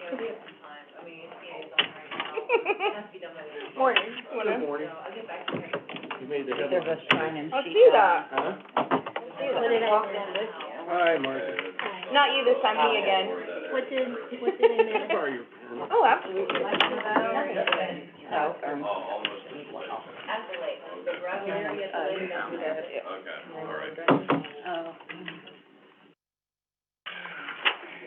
Morning. Good morning. You made the They're headline. just trying and I'll cheat see on. that. Huh? What did I walk in with you? Hi, Martha. Not you this time, me again. What did I miss? Borrow your pen. Oh, absolutely. Oh, Oh.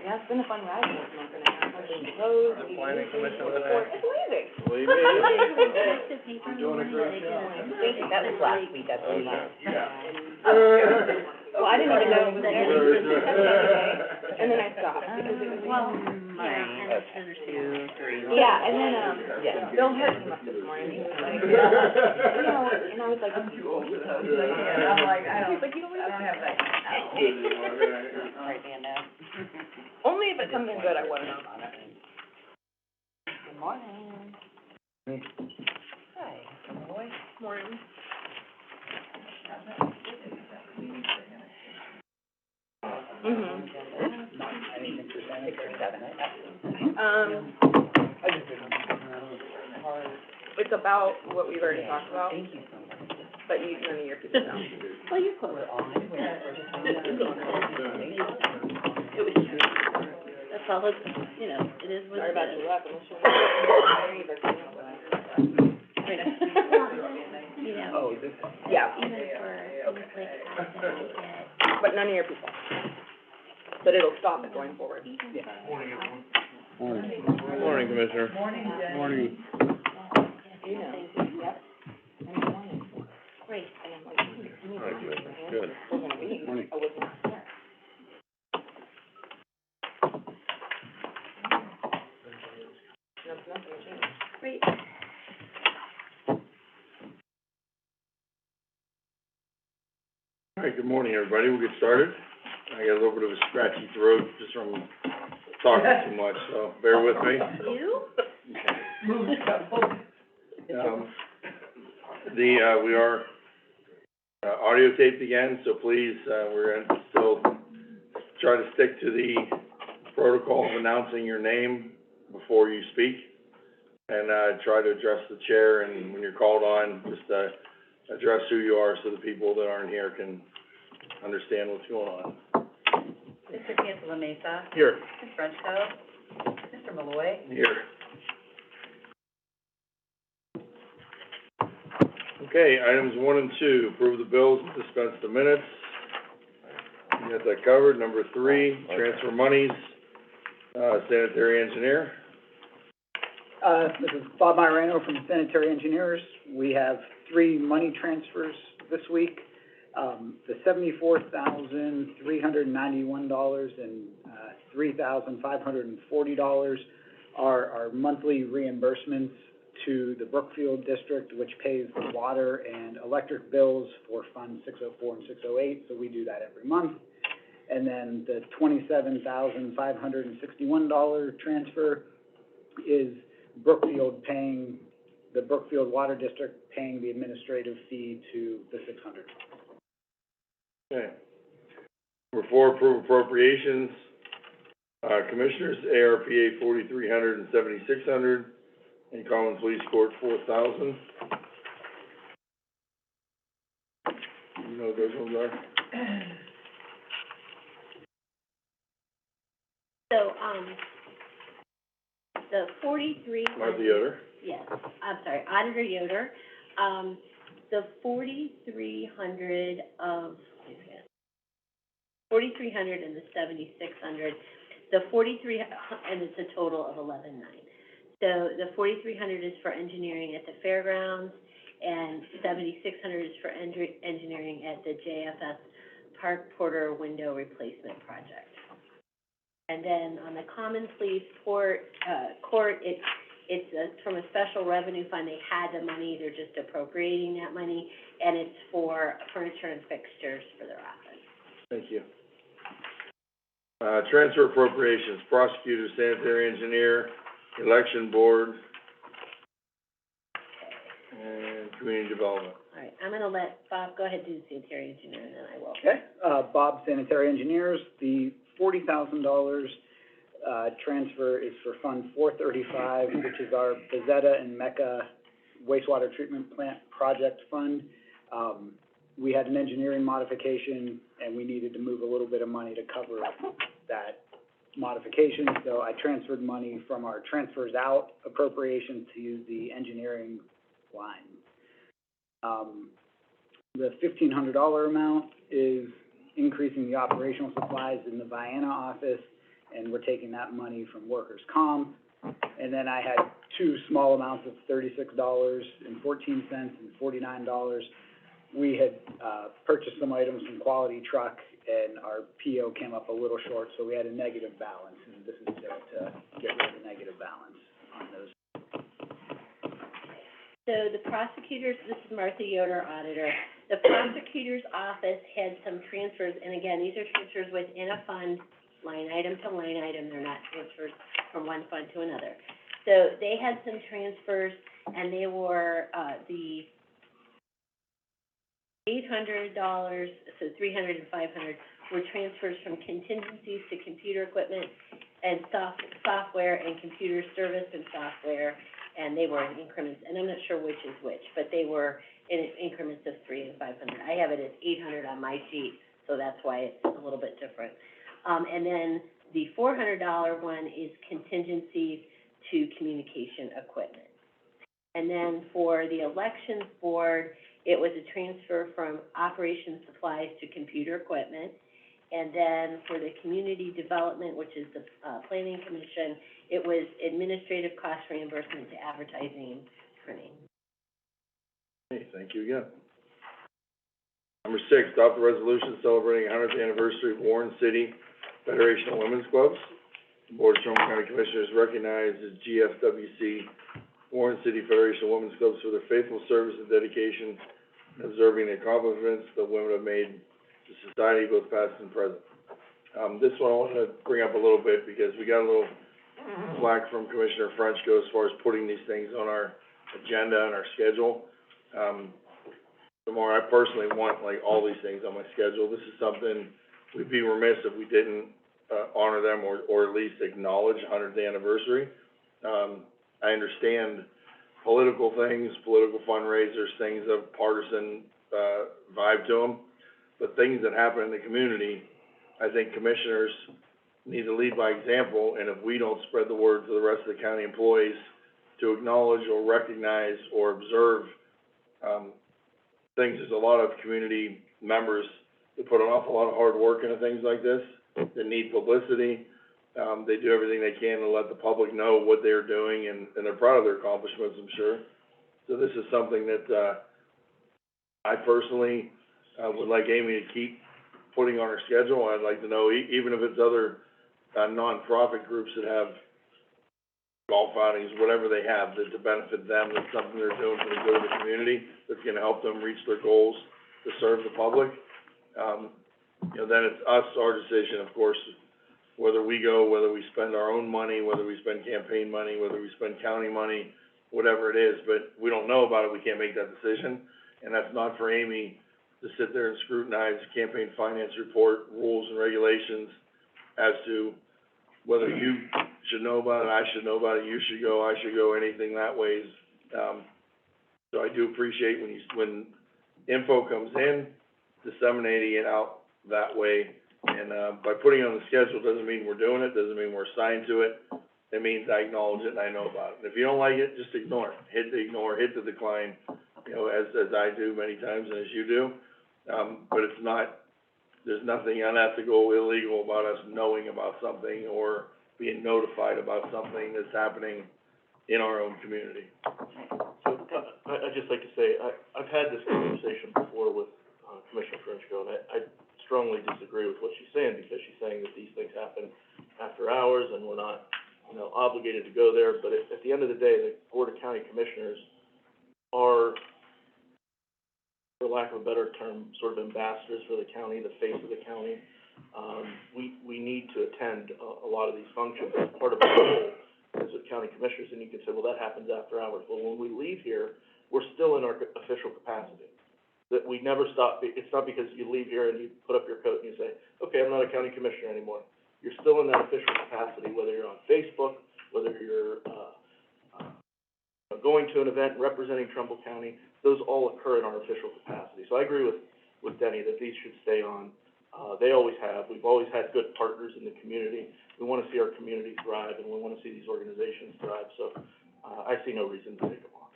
Yeah, it's been a fun ride this month and a half. I've been closed. The planning commission It's today. amazing. Believe me. You're doing a great job. That was last week, I believe. Well, I didn't even know it was there. And then I stopped because it was. Well, right, there's 2, 3. Yeah, and then, Yeah. Bill Hurt came up this morning. He was like, and I was like, I'm like, I don't. He's like, you don't have that. Right, Dan, no. Only if it's something good I want to know about it. Good morning. Hi, boy. Morning. Mhm. 6 or 7. It's about what we've already talked about, Thank you so much. but none of your people know. Well, you're close. It was true. That's all, it is what Sorry it about is. your luck, unless you're. You know, Oh, this. Yeah, even for things like that I get, but none of your people. But it'll stop it going forward. even Morning, Morning, Commissioner. Morning. You know. Yep. In the morning. Great. And I'm like, All right, Commissioner. Good. we're gonna be. Morning. I was not there. Nothing changed. Great. All right, good morning, everybody. We'll get started. I got a little bit of a scratchy throat just from talking too much, so bear with me. You? We are audio taped again, so please, we're gonna still try to stick to the protocol of announcing your name before you speak. And, try to address the chair, and when you're called on, just, address who you are so the people that aren't here can understand what's going on. Mr. Cantala Mesa, Here. Ms. Frenchco, Mr. Malloy. Here. Okay, items 1 and 2, approve the bills and dispense the minutes. You got that covered. Number 3, transfer monies, sanitary engineer. This is Bob Myrano from Sanitary Engineers. We have 3 money transfers this week. The $74,391 and $3,540 are our monthly reimbursements to the Brookfield District, which pays the water and electric bills for Fund 604 and 608, so we do that every month. And then the $27,561 transfer is Brookfield paying, the Brookfield Water District paying the administrative fee to the 600. Okay. Number 4, approve appropriations. Commissioners, ARPA 4,300 and 7,600, and Common Police Court 4,000. You know what those ones are? So, the 43. Martha Yoder. Yes, I'm sorry, Auditor Yoder, the 4,300 of, 4,300 and the 7,600, the 4,300, and it's a total of 11,900. So the 4,300 is for engineering at the fairgrounds, and 7,600 is for engineering at the JFS Park Porter window replacement project. And then on the Common Police Court, it's from a special revenue fund. They had the money, they're just appropriating that money, and it's for furniture and fixtures for their office. Thank you. Transfer appropriations, prosecutor, sanitary engineer, election board, and community development. All right, I'm gonna let Bob go ahead and do the sanitary engineer, and then I will. Okay, Bob, Sanitary Engineers, the $40,000 transfer is for Fund 435, which is our Bezetta and Mecca wastewater treatment plant project fund. We had an engineering modification, and we needed to move a little bit of money to cover that modification, so I transferred money from our transfers out appropriation to use the engineering line. The $1,500 amount is increasing the operational supplies in the Vienna office, and we're taking that money from workers' comp. And then I had two small amounts of $36.14 and $49. We had purchased some items from Quality Truck, and our PO came up a little short, so we had a negative balance, and this is to get rid of the negative balance on those. So the prosecutors, this is Martha Yoder, auditor. The prosecutor's office had some transfers, and again, these are transfers within a fund, line item to line item. They're not transfers from one fund to another. So they had some transfers, and they were, the $800, so $300 and $500 were transfers from contingencies to computer equipment and software and computer service and software, and they were in increments, and I'm not sure which is which, but they were in increments of $300 and $500. I have it as $800 on my sheet, so that's why it's a little bit different. And then the $400 one is contingencies to communication equipment. And then for the elections board, it was a transfer from operations supplies to computer equipment. And then for the community development, which is the planning commission, it was administrative cost reimbursement to advertising and printing. Okay, thank you again. Number 6, adopt the resolution celebrating 100th anniversary of Warren City Federation of Women's Clubs. The Board of Trumbull County Commissioners recognizes GFWC Warren City Federation of Women's Clubs for their faithful service and dedication in observing the accomplishments that women have made to society, both past and present. This one I want to bring up a little bit because we got a little flack from Commissioner Frenchco as far as putting these things on our agenda and our schedule. Tomorrow, I personally want like all these things on my schedule. This is something we'd be remiss if we didn't honor them or at least acknowledge 100th anniversary. I understand political things, political fundraisers, things of partisan vibe to them, but things that happen in the community, I think commissioners need to lead by example, and if we don't spread the word to the rest of the county employees to acknowledge or recognize or observe things, there's a lot of community members that put an awful lot of hard work into things like this, that need publicity. They do everything they can to let the public know what they're doing, and they're proud of their accomplishments, I'm sure. So this is something that I personally would like Amy to keep putting on her schedule. I'd like to know, even if it's other nonprofit groups that have golf outings, whatever they have, that to benefit them, that's something they're doing for the good of the community, that's gonna help them reach their goals to serve the public. Then it's us, our decision, of course, whether we go, whether we spend our own money, whether we spend campaign money, whether we spend county money, whatever it is, but we don't know about it, we can't make that decision. And that's not for Amy to sit there and scrutinize the campaign finance report, rules and regulations as to whether you should know about it, I should know about it, you should go, I should go, anything that way. So I do appreciate when info comes in, disseminating it out that way. And by putting it on the schedule doesn't mean we're doing it, doesn't mean we're assigned to it. It means I acknowledge it and I know about it. And if you don't like it, just ignore it. Hit the ignore, hit the decline, as I do many times and as you do. But it's not, there's nothing unethical, illegal about us knowing about something or being notified about something that's happening in our own community. So, I'd just like to say, I've had this conversation before with Commissioner Frenchco, and I strongly disagree with what she's saying, because she's saying that these things happen after hours and we're not, obligated to go there. But at the end of the day, the Board of County Commissioners are, for lack of a better term, sort of ambassadors for the county, the face of the county. We need to attend a lot of these functions as part of our role as the county commissioners, and you can say, well, that happens after hours. Well, when we leave here, we're still in our official capacity. That we never stop. It's not because you leave here and you put up your coat and you say, okay, I'm not a county commissioner anymore. you're still in that official capacity, whether you're on Facebook, whether you're, going to an event representing Trumbull County, those all occur in our official capacity. So I agree with Denny that these should stay on. They always have. We've always had good partners in the community. We wanna see our community thrive, and we wanna see these organizations thrive, so, I see no reason to take them off.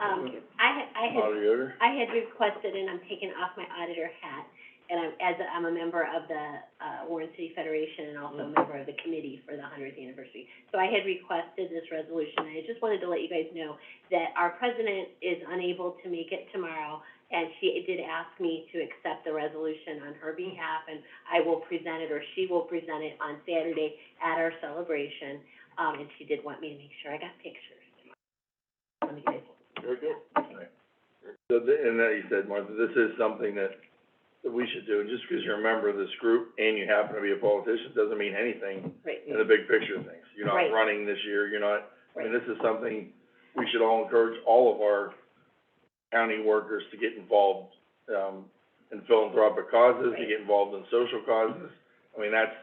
Auditor? I had requested, and I'm taking off my auditor hat, and I'm a member of the, Warren City Federation and also a member of the committee for the 100th anniversary. So I had requested this resolution, and I just wanted to let you guys know that our president is unable to make it tomorrow, and she did ask me to accept the resolution on her behalf, and I will present it, or she will present it on Saturday at our celebration, and she did want me to make sure I got pictures tomorrow. Let me get it. Very good. So, and that you said, Martha, this is something that we should do, and just because you're a member of this group and you happen to be a politician, doesn't mean anything Right. in the big picture of things. You're not Right. running this year, you're not, I mean, this is something we should all encourage all of our county workers to get involved, in philanthropic causes, to Right. get involved in social causes. I mean, that's,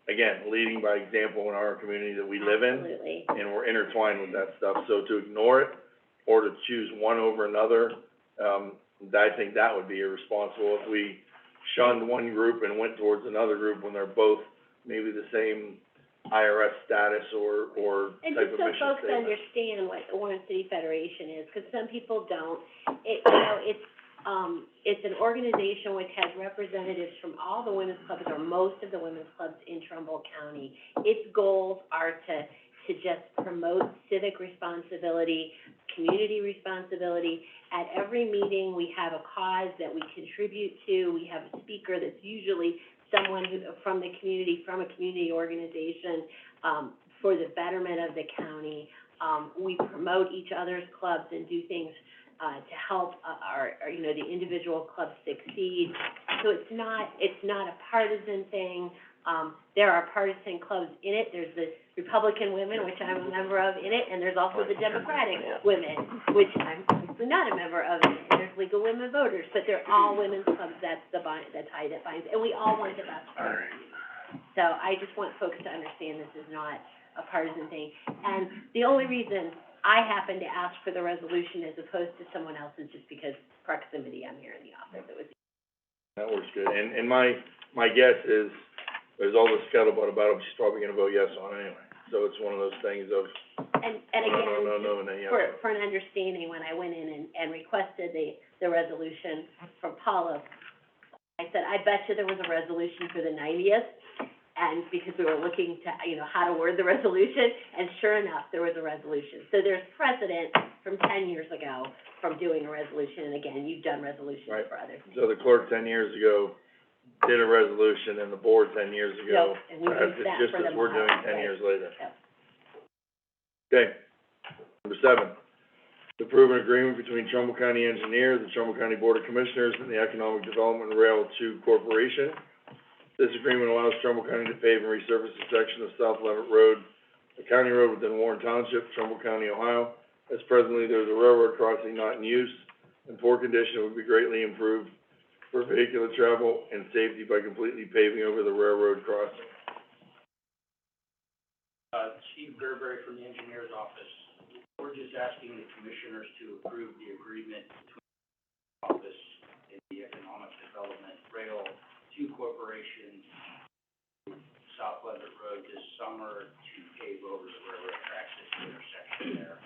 again, leading by example in our community that we live in, Absolutely. and we're intertwined with that stuff. So to ignore it, or to choose one over another, I think that would be irresponsible if we shunned one group and went towards another group when they're both maybe the same IRS status or And type just of so mission folks statement. understand what the Warren City Federation is, because some people don't, it's an organization which has representatives from all the women's clubs, or most of the women's clubs in Trumbull County. Its goals are to just promote civic responsibility, community responsibility. At every meeting, we have a cause that we contribute to. We have a speaker that's usually someone from the community, from a community organization, for the betterment of the county. We promote each other's clubs and do things, to help our, the individual clubs succeed. So it's not a partisan thing. There are partisan clubs in it. There's the Republican women, which I'm a member of, in it, and there's also the Democratic women, which I'm obviously not a member of, and there's Legal Women Voters, but they're all women's clubs. That's the tie that binds, and we all want the best for our community. So I just want folks to understand this is not a partisan thing. And the only reason I happen to ask for the resolution as opposed to someone else is just because proximity. I'm here in the office. It was. That works good. And my guess is, there's all this scuttlebutt about it, she's probably gonna vote yes on it anyway. So it's one of those things of, And again, no, and then yes. for an understanding, when I went in and requested the resolution from Paula, I said, I bet you there was a resolution for the 90th, and because we were looking to, how to word the resolution, and sure enough, there was a resolution. So there's precedent from 10 years ago from doing a resolution, and again, you've done resolutions Right. for other things. So the clerk 10 years ago did a resolution, and the board 10 years ago, Yep, and we perhaps used it's that just for as the we're doing model, 10 right. years later. Yep. Okay. Number 7, to approve an agreement between Trumbull County Engineer, the Trumbull County Board of Commissioners, and the Economic Development Rail 2 Corporation. This agreement allows Trumbull County to pave and resurface a section of South Levitt Road, a county road within Warren Township, Trumbull County, Ohio. As presently, there is a railroad crossing not in use. In poor condition, it would be greatly improved for vehicular travel and safety by completely paving over the railroad crossing. Steve Gerber from the engineer's office. We're just asking the commissioners to approve the agreement between the office and the Economic Development Rail 2 Corporation, South Levitt Road this summer to pave over the railroad tracks at the intersection there.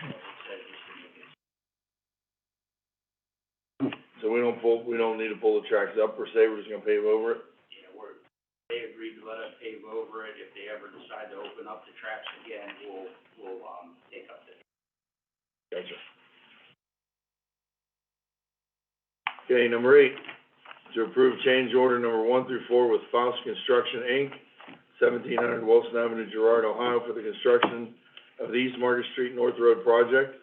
And it says just to make it. So we don't need to pull the tracks up per se, we're just gonna pave over it? They agreed to let us pave over it. If they ever decide to open up the tracks again, we'll take up the. Gotcha. Okay, number 8, to approve change order number 1 through 4 with Faust Construction, Inc., 1700 Wilson Avenue, Girard, Ohio, for the construction of the East Market Street North Road project.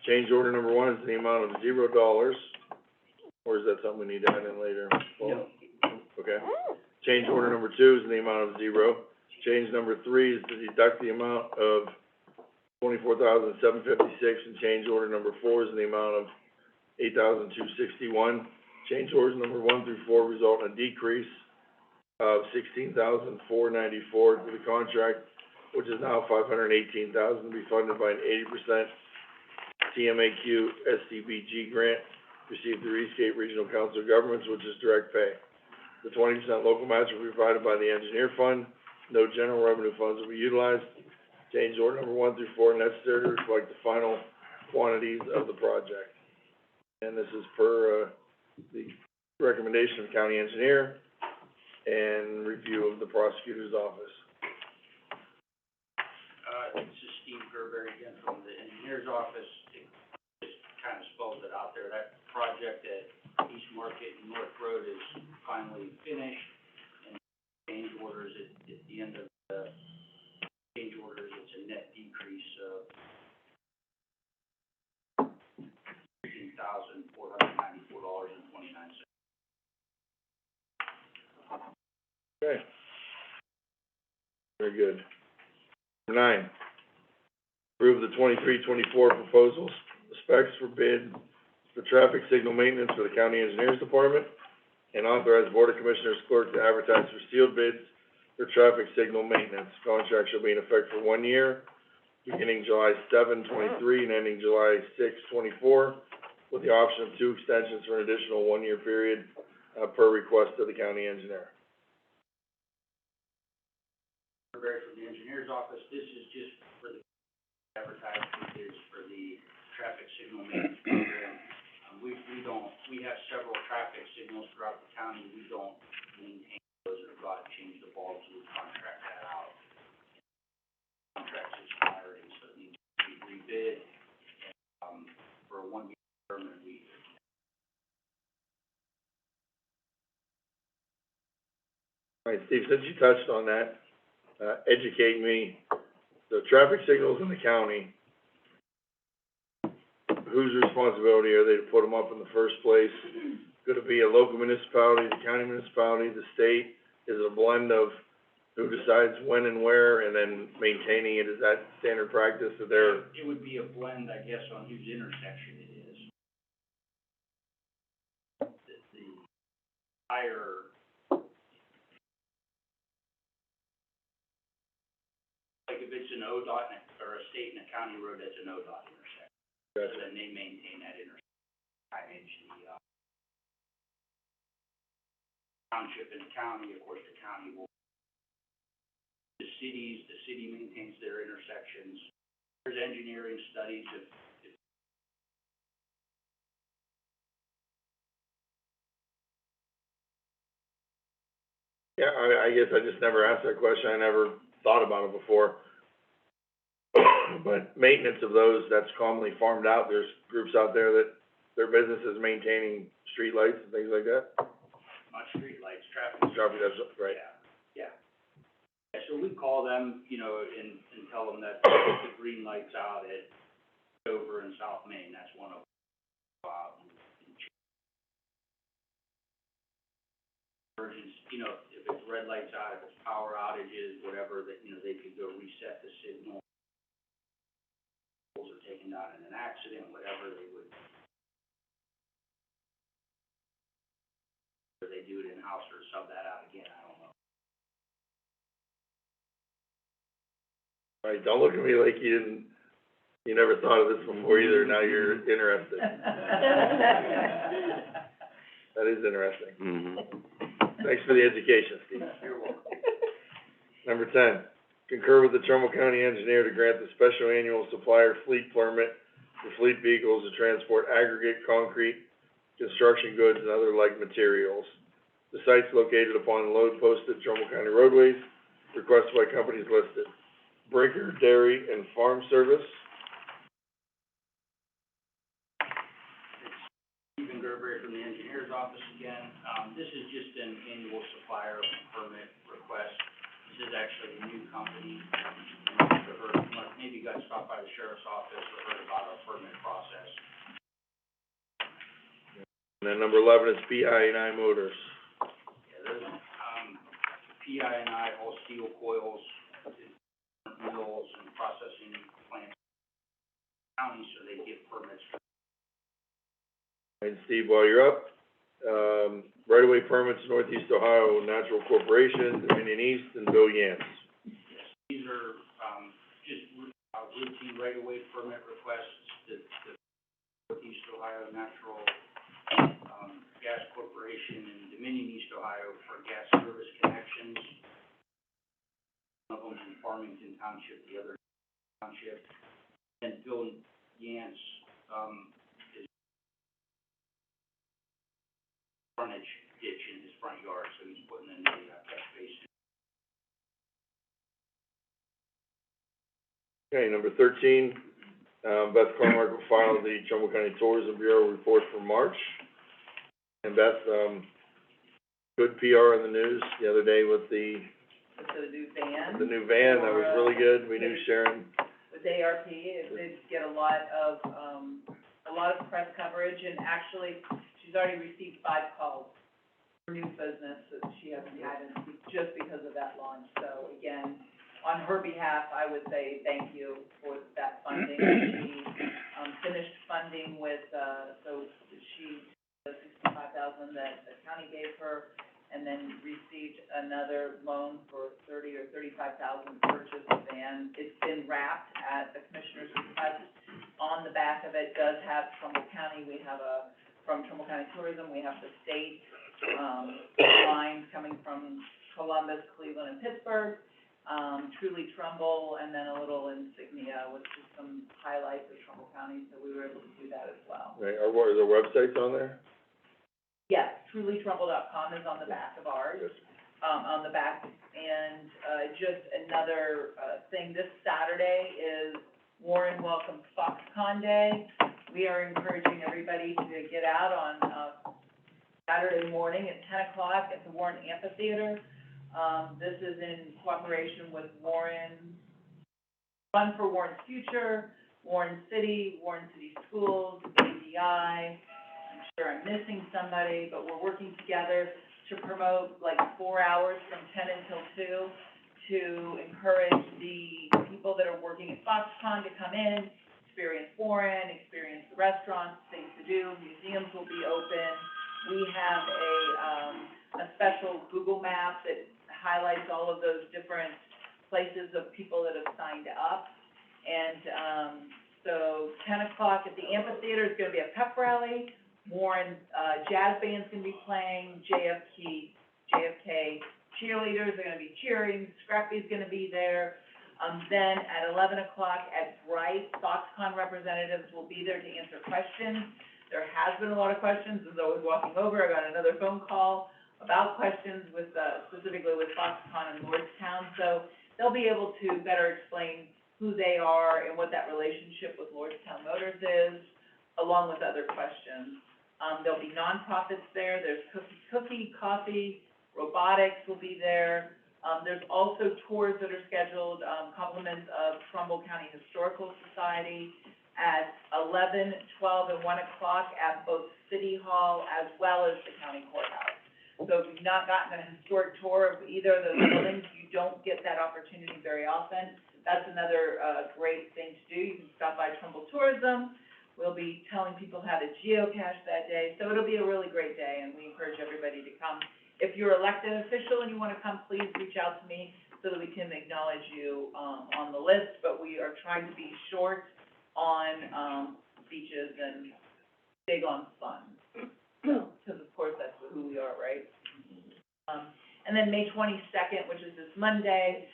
Change order number 1 is the amount of $0, or is that something we need to add in later? No. Okay. Change order number 2 is in the amount of 0. Change number 3 is to deduct the amount of $24,756, and change order number 4 is in the amount of $8,261. Change orders number 1 through 4 result in a decrease of $16,494 to the contract, which is now $518,000 to be funded by an 80% TMAQ SCBG grant received through Eastgate Regional Council of Governments, which is direct pay. The 20% local match will be provided by the engineer fund. No general revenue funds will be utilized. Change order number 1 through 4 necessary to reflect the final quantities of the project. And this is per, the recommendation of the county engineer and review of the prosecutor's office. This is Steve Gerber again from the engineer's office. It just kind of spells it out there. That project at East Market and North Road is finally finished, and change orders at the end of the change orders, it's a net decrease of $13,494.29. Okay. Very good. Number 9, approve the 23-24 proposals, specs for bid for traffic signal maintenance for the county engineers department, and authorize the board of commissioners clerk to advertise for sealed bids for traffic signal maintenance. Contract shall be in effect for 1 year, beginning July 7, 23, and ending July 6, 24, with the option of 2 extensions for an additional 1-year period, per request of the county engineer. Very from the engineer's office, this is just for the advertisement, is for the traffic signal maintenance program. We have several traffic signals throughout the county, we don't maintain those or go out and change the bulbs, we contract that out. Contract's expiring, so it needs to be rebid, for a 1-year term, and we. All right, Steve, since you touched on that, educate me, the traffic signals in the county, whose responsibility are they to put them up in the first place? Could it be a local municipality, the county municipality, the state? Is it a blend of who decides when and where, and then maintaining it? Is that standard practice of their? It would be a blend, I guess, on whose intersection it is. The higher, like if it's an ODOT or a state and a county road, that's an ODOT intersection. So then they maintain that intersection. The township and the county, of course, the county will. The city maintains their intersections. There's engineering studies if Yeah, I guess I just never asked that question, I never thought about it before. But maintenance of those, that's commonly farmed out, there's groups out there that their business is maintaining streetlights and things like that? not streetlights, traffic. Traffic, that's right. Yeah. Yeah, so we call them, and tell them that the green light's out at Dover and South Main, that's one of them. Emergency, if it's red lights out, if it's power outages, whatever, that, they could go reset the signal. Poles are taken down in an accident, whatever, they would. Or they do it in-house or sub that out again, I don't know. All right, don't look at me like you never thought of this before either, now you're interested. That is interesting. Mm-hmm. Thanks for the education, Steve. You're welcome. Number 10, concur with the Trumbull County Engineer to grant the special annual supplier fleet permit for fleet vehicles to transport aggregate, concrete, construction goods, and other like materials. The site's located upon the load posted Trumbull County roadways, requested by companies listed: Breaker Dairy and Farm Service. Stephen Gerber from the engineer's office again. This is just an annual supplier permit request. This is actually a new company. Maybe you got stopped by the sheriff's office or heard about our permit process. And then number 11 is PI&I Motors. Yeah, those, PI&I, all steel coils, mills and processing plants, county, so they give permits for. And Steve, while you're up, right-of-way permits, Northeast Ohio Natural Corporation, Dominion East, and Bill Yance. These are, just, routine right-of-way permit requests that the Northeast Ohio Natural, Gas Corporation and Dominion East Ohio for gas service connections. One of them's in Farmington Township, the other township. And Bill Yance, is frontage ditch in his front yard, so he's putting in a catch basin. Okay, number 13, Beth Carmichael filed the Trumbull County Tourism Bureau report for March. And Beth, good PR in the news the other day with the the new van. the new van. That was really good. We knew Sharon. With ARP, it did get a lot of press coverage, and actually, she's already received 5 calls for new business that she hasn't had just because of that launch. So again, on her behalf, I would say thank you for that funding. She, finished funding with, so she, the $65,000 that the county gave her, and then received another loan for $30,000 or $35,000 to purchase a van. It's been wrapped at the commissioner's request. On the back of it does have Trumbull County. We have from Trumbull County Tourism, we have the state, lines coming from Columbus, Cleveland, and Pittsburgh, truly Trumbull, and then a little insignia with just some highlights of Trumbull County, so we were able to do that as well. Right, are the websites on there? Yes, trulytrumbull.com is on the back of ours. Yes. On the back, and, just another, thing, this Saturday is Warren Welcome Foxconn Day. We are encouraging everybody to get out on, Saturday morning at 10 o'clock at the Warren Amphitheater. This is in cooperation with Warren, Fund for Warren's Future, Warren City Schools, ADI. I'm sure I'm missing somebody, but we're working together to promote like 4 hours from 10 until 2 to encourage the people that are working at Foxconn to come in, experience Warren, experience the restaurants, things to do. Museums will be open. We have a special Google map that highlights all of those different places of people that have signed up. And, so 10 o'clock at the amphitheater is gonna be a pep rally. Warren, jazz band's gonna be playing, JFK cheerleaders are gonna be cheering, Scrappy's gonna be there. Then at 11 o'clock at Bright, Foxconn representatives will be there to answer questions. There has been a lot of questions. As I was walking over, I got another phone call about questions with, specifically with Foxconn and Lordstown. So they'll be able to better explain who they are and what that relationship with Lordstown Motors is, along with other questions. There'll be nonprofits there. There's cookie, coffee, robotics will be there. There's also tours that are scheduled, compliments of Trumbull County Historical Society at 11, 12, and 1 o'clock at both City Hall as well as the county courthouse. So if you've not gotten a historic tour of either of those buildings, you don't get that opportunity very often. That's another, great thing to do. You can stop by Trumbull Tourism. We'll be telling people how to geocache that day. So it'll be a really great day, and we encourage everybody to come. If you're elected official and you wanna come, please reach out to me so that we can acknowledge you, on the list. But we are trying to be short on, beaches and big on fun. Because of course that's who we are, right? And then May 22nd, which is this Monday,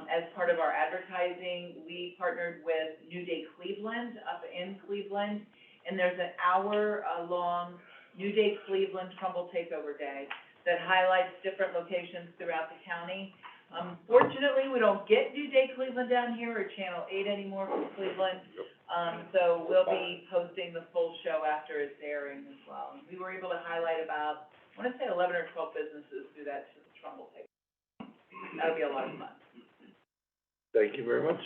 as part of our advertising, we partnered with New Day Cleveland up in Cleveland, and there's an hour-long New Day Cleveland Trumbull Takeover Day that highlights different locations throughout the county. Fortunately, we don't get New Day Cleveland down here or Channel 8 anymore from Cleveland, so we'll be posting the full show after it's airing as well. And we were able to highlight about, I wanna say 11 or 12 businesses through that Trumbull Takeover. That'll be a lot of fun. Thank you very much.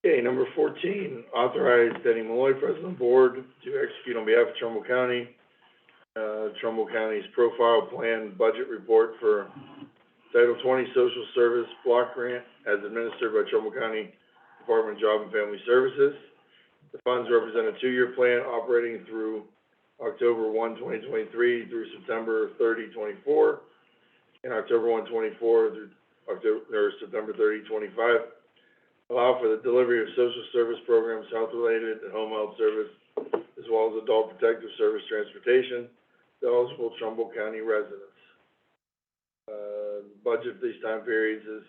Okay, number 14, authorize Denny Malloy, President of the Board, to execute on behalf of Trumbull County, Trumbull County's profile plan budget report for Title 20 Social Service Block Grant as administered by Trumbull County Department of Job and Family Services. The funds represent a 2-year plan operating through October 1, 2023 through September 30, 24, and October 1, 24 through September 30, 25. Allow for the delivery of social service programs, health-related and home health service, as well as adult protective service transportation to eligible Trumbull County residents. Budget for these time periods is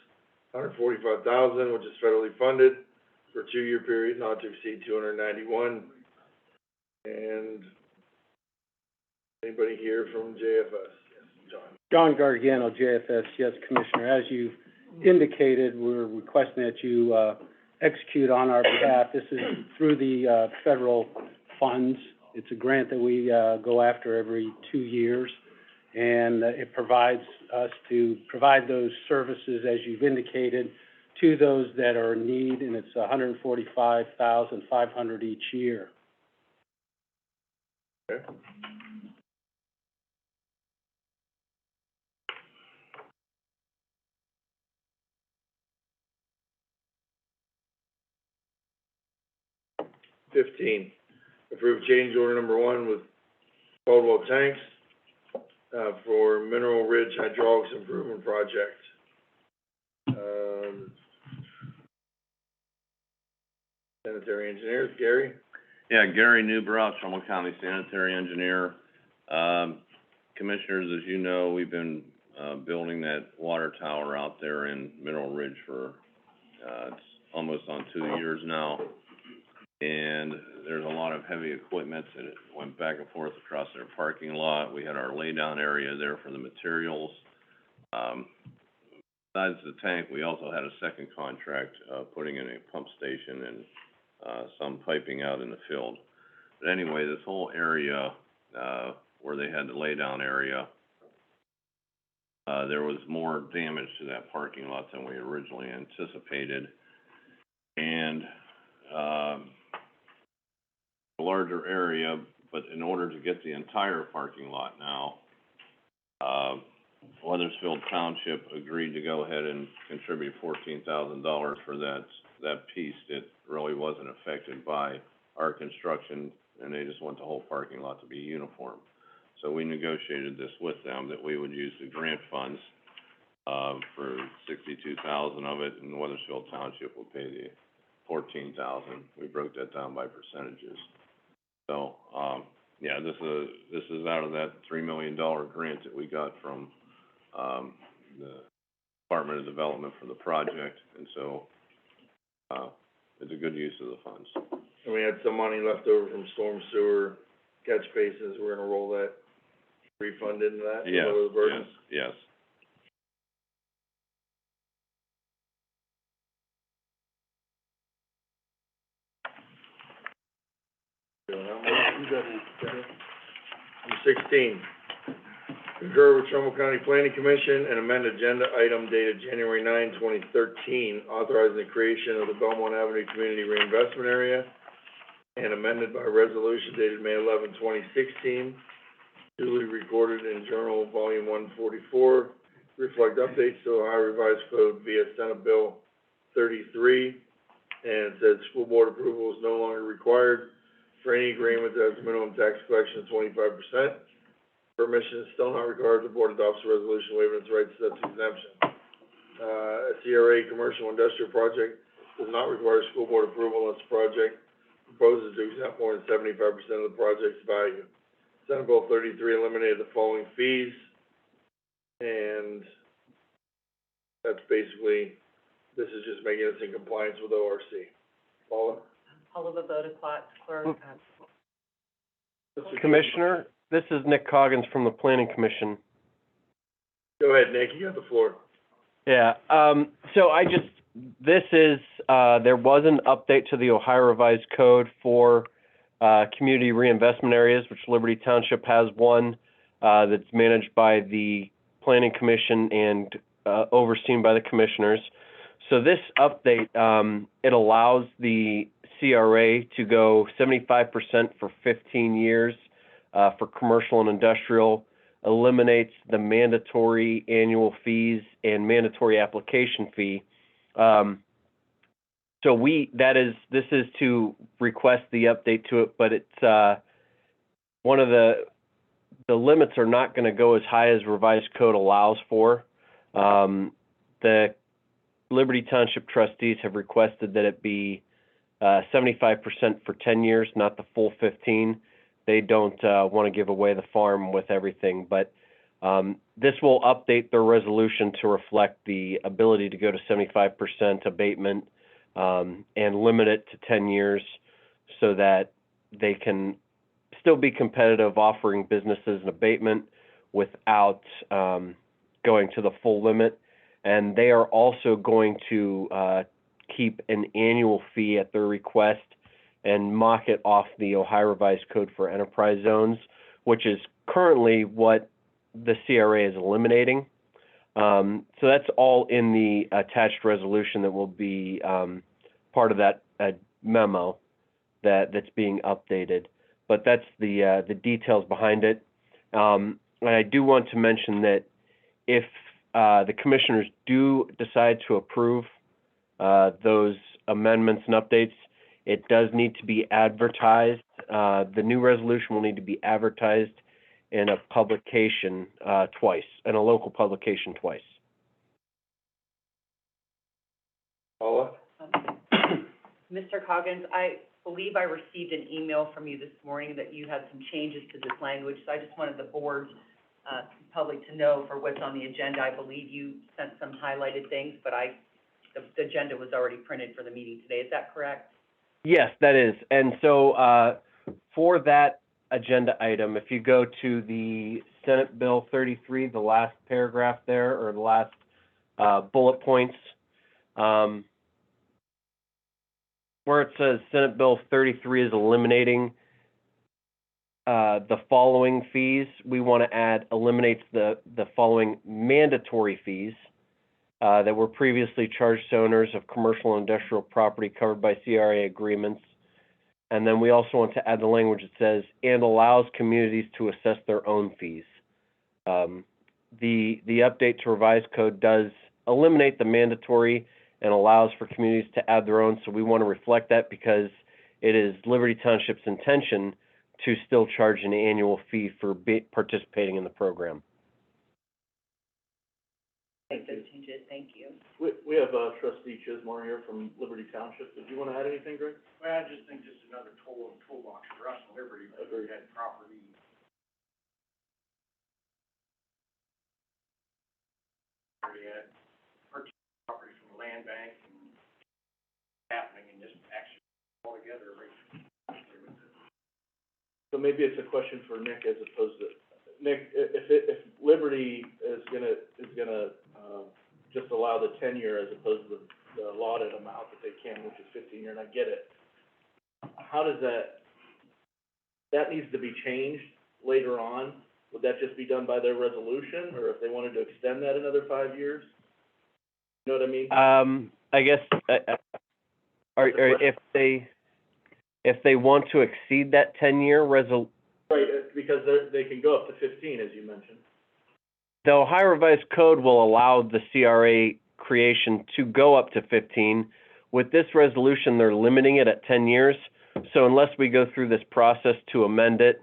$145,000, which is federally funded for a 2-year period not to exceed $291. And anybody here from JFS? Yes, John. John Gargano, JFS, yes, Commissioner. As you indicated, we're requesting that you execute on our behalf. This is through the federal funds. It's a grant that we go after every 2 years, and it provides us to provide those services, as you've indicated, to those that are in need, and it's $145,500 each year. Okay. $15, approve change order number 1 with Caldwell Tanks, for Mineral Ridge Hydraulics Improvement Project. Sanitary engineers, Gary? Yeah, Gary Newbrow, Trumbull County Sanitary Engineer. Commissioners, as you know, we've been, building that water tower out there in Mineral Ridge for, it's almost on 2 years now. And there's a lot of heavy equipment that went back and forth across their parking lot. We had our laydown area there for the materials. Besides the tank, we also had a second contract, putting in a pump station and, some piping out in the field. But anyway, this whole area, where they had the laydown area, there was more damage to that parking lot than we originally anticipated. And, a larger area, but in order to get the entire parking lot now, Weathersfield Township agreed to go ahead and contribute $14,000 for that piece that really wasn't affected by our construction, and they just want the whole parking lot to be uniform. So we negotiated this with them, that we would use the grant funds, for $62,000 of it, and Weathersfield Township will pay the $14,000. We broke that down by percentages. So, yeah, this is out of that $3 million grant that we got from, the Department of Development for the project, and so, it's a good use of the funds. And we had some money left over from storm sewer catch bases. We're gonna roll that refund into that, Yes, lower the burdens. yes. Number 16, concur with Trumbull County Planning Commission and amend agenda item dated January 9, 2013, authorizing the creation of the Belmont Avenue Community Reinvestment Area, and amended by resolution dated May 11, 2016, duly recorded in Journal Volume 144, reflect updates to Ohio Revised Code via Senate Bill 33, and it says school board approval is no longer required for any agreement that has a minimum tax collection of 25%. Permission is still not required. The board adopts a resolution waiving its right to such exemption. A CRA commercial industrial project does not require school board approval unless the project proposes to exempt more than 75% of the project's value. Senate Bill 33 eliminated the following fees, and that's basically, this is just making us in compliance with ORC. Paula? Oliver Bodecott, clerk. Commissioner, this is Nick Coggins from the Planning Commission. Go ahead, Nick, you got the floor. Yeah, so this is, there was an update to the Ohio Revised Code for, community reinvestment areas, which Liberty Township has one, that's managed by the Planning Commission and, overseen by the commissioners. So this update, it allows the CRA to go 75% for 15 years, for commercial and industrial, eliminates the mandatory annual fees and mandatory application fee. So this is to request the update to it, but it's, one of the limits are not gonna go as high as revised code allows for. The Liberty Township trustees have requested that it be 75% for 10 years, not the full 15. They don't want to give away the farm with everything, but this will update their resolution to reflect the ability to go to 75% abatement and limit it to 10 years so that they can still be competitive offering businesses an abatement without going to the full limit. And they are also going to keep an annual fee at their request and mock it off the Ohio Revised Code for Enterprise Zones, which is currently what the CRA is eliminating. So that's all in the attached resolution that will be part of that memo that's being updated. But that's the details behind it. And I do want to mention that if the commissioners do decide to approve those amendments and updates, it does need to be advertised. The new resolution will need to be advertised in a publication twice, in a local publication twice. Paula? Mr. Coggins, I believe I received an email from you this morning that you had some changes to this language, so I just wanted the board, public to know for what's on the agenda. I believe you sent some highlighted things, but the agenda was already printed for the meeting today. Is that correct? Yes, that is. And so for that agenda item, if you go to the Senate Bill 33, the last paragraph there, or the last bullet points, where it says Senate Bill 33 is eliminating the following fees, we want to add eliminates the following mandatory fees that were previously charged to owners of commercial and industrial property covered by CRA agreements. And then we also want to add the language that says, and allows communities to assess their own fees. The update to revised code does eliminate the mandatory and allows for communities to add their own, so we want to reflect that because it is Liberty Township's intention to still charge an annual fee for participating in the program. Make those changes, thank you. We have trustee Chismore here from Liberty Township. Did you want to add anything, Greg? Well, I just think this is another toolbox for us in Liberty, but we had property. We had purchased property from the land bank and happening and just actually all together, right? So maybe it's a question for Nick as opposed to, Nick, if Liberty is gonna just allow the 10-year as opposed to the allotted amount that they can, which is 15-year, and I get it, how does that needs to be changed later on? Would that just be done by their resolution, or if they wanted to extend that another 5 years? You know what I mean? I guess, or if they want to exceed that 10-year Right, because they can go up to 15, as you mentioned. the Ohio Revised Code will allow the CRA creation to go up to 15. With this resolution, they're limiting it at 10 years. So unless we go through this process to amend it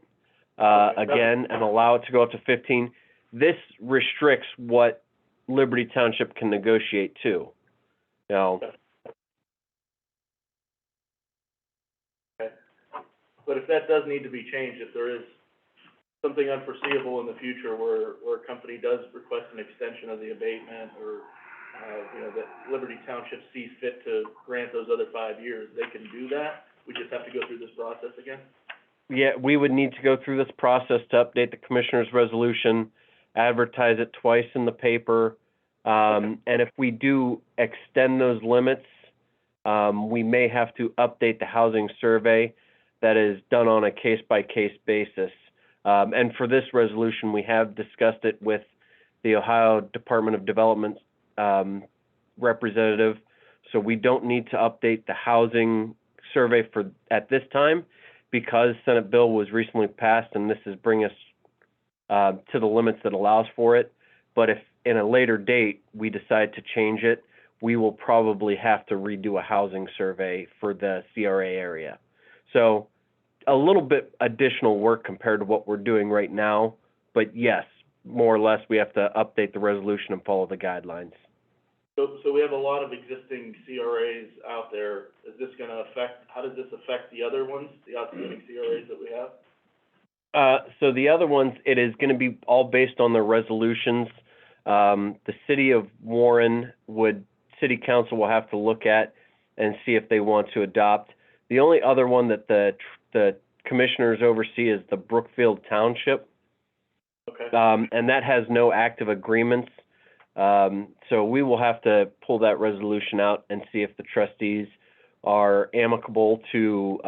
again and allow it to go up to 15, this restricts what Liberty Township can negotiate too. You know. Okay. But if that does need to be changed, if there is something unforeseeable in the future where a company does request an extension of the abatement or, that Liberty Township sees fit to grant those other 5 years, they can do that? We just have to go through this process again? Yeah, we would need to go through this process to update the commissioner's resolution, advertise it twice in the paper, and if we do extend those limits, we may have to update the housing survey that is done on a case-by-case basis. And for this resolution, we have discussed it with the Ohio Department of Development representative, so we don't need to update the housing survey at this time because Senate bill was recently passed and this is bringing us to the limits that allows for it. But if in a later date we decide to change it, we will probably have to redo a housing survey for the CRA area. So a little bit additional work compared to what we're doing right now, but yes, more or less, we have to update the resolution and follow the guidelines. So we have a lot of existing CRAs out there. Is this gonna affect, how does this affect the other ones, the outstanding CRAs that we have? So the other ones, it is gonna be all based on their resolutions. The city of Warren city council will have to look at and see if they want to adopt. The only other one that the commissioners oversee is the Brookfield Township. Okay. And that has no active agreements. So we will have to pull that resolution out and see if the trustees are amicable to,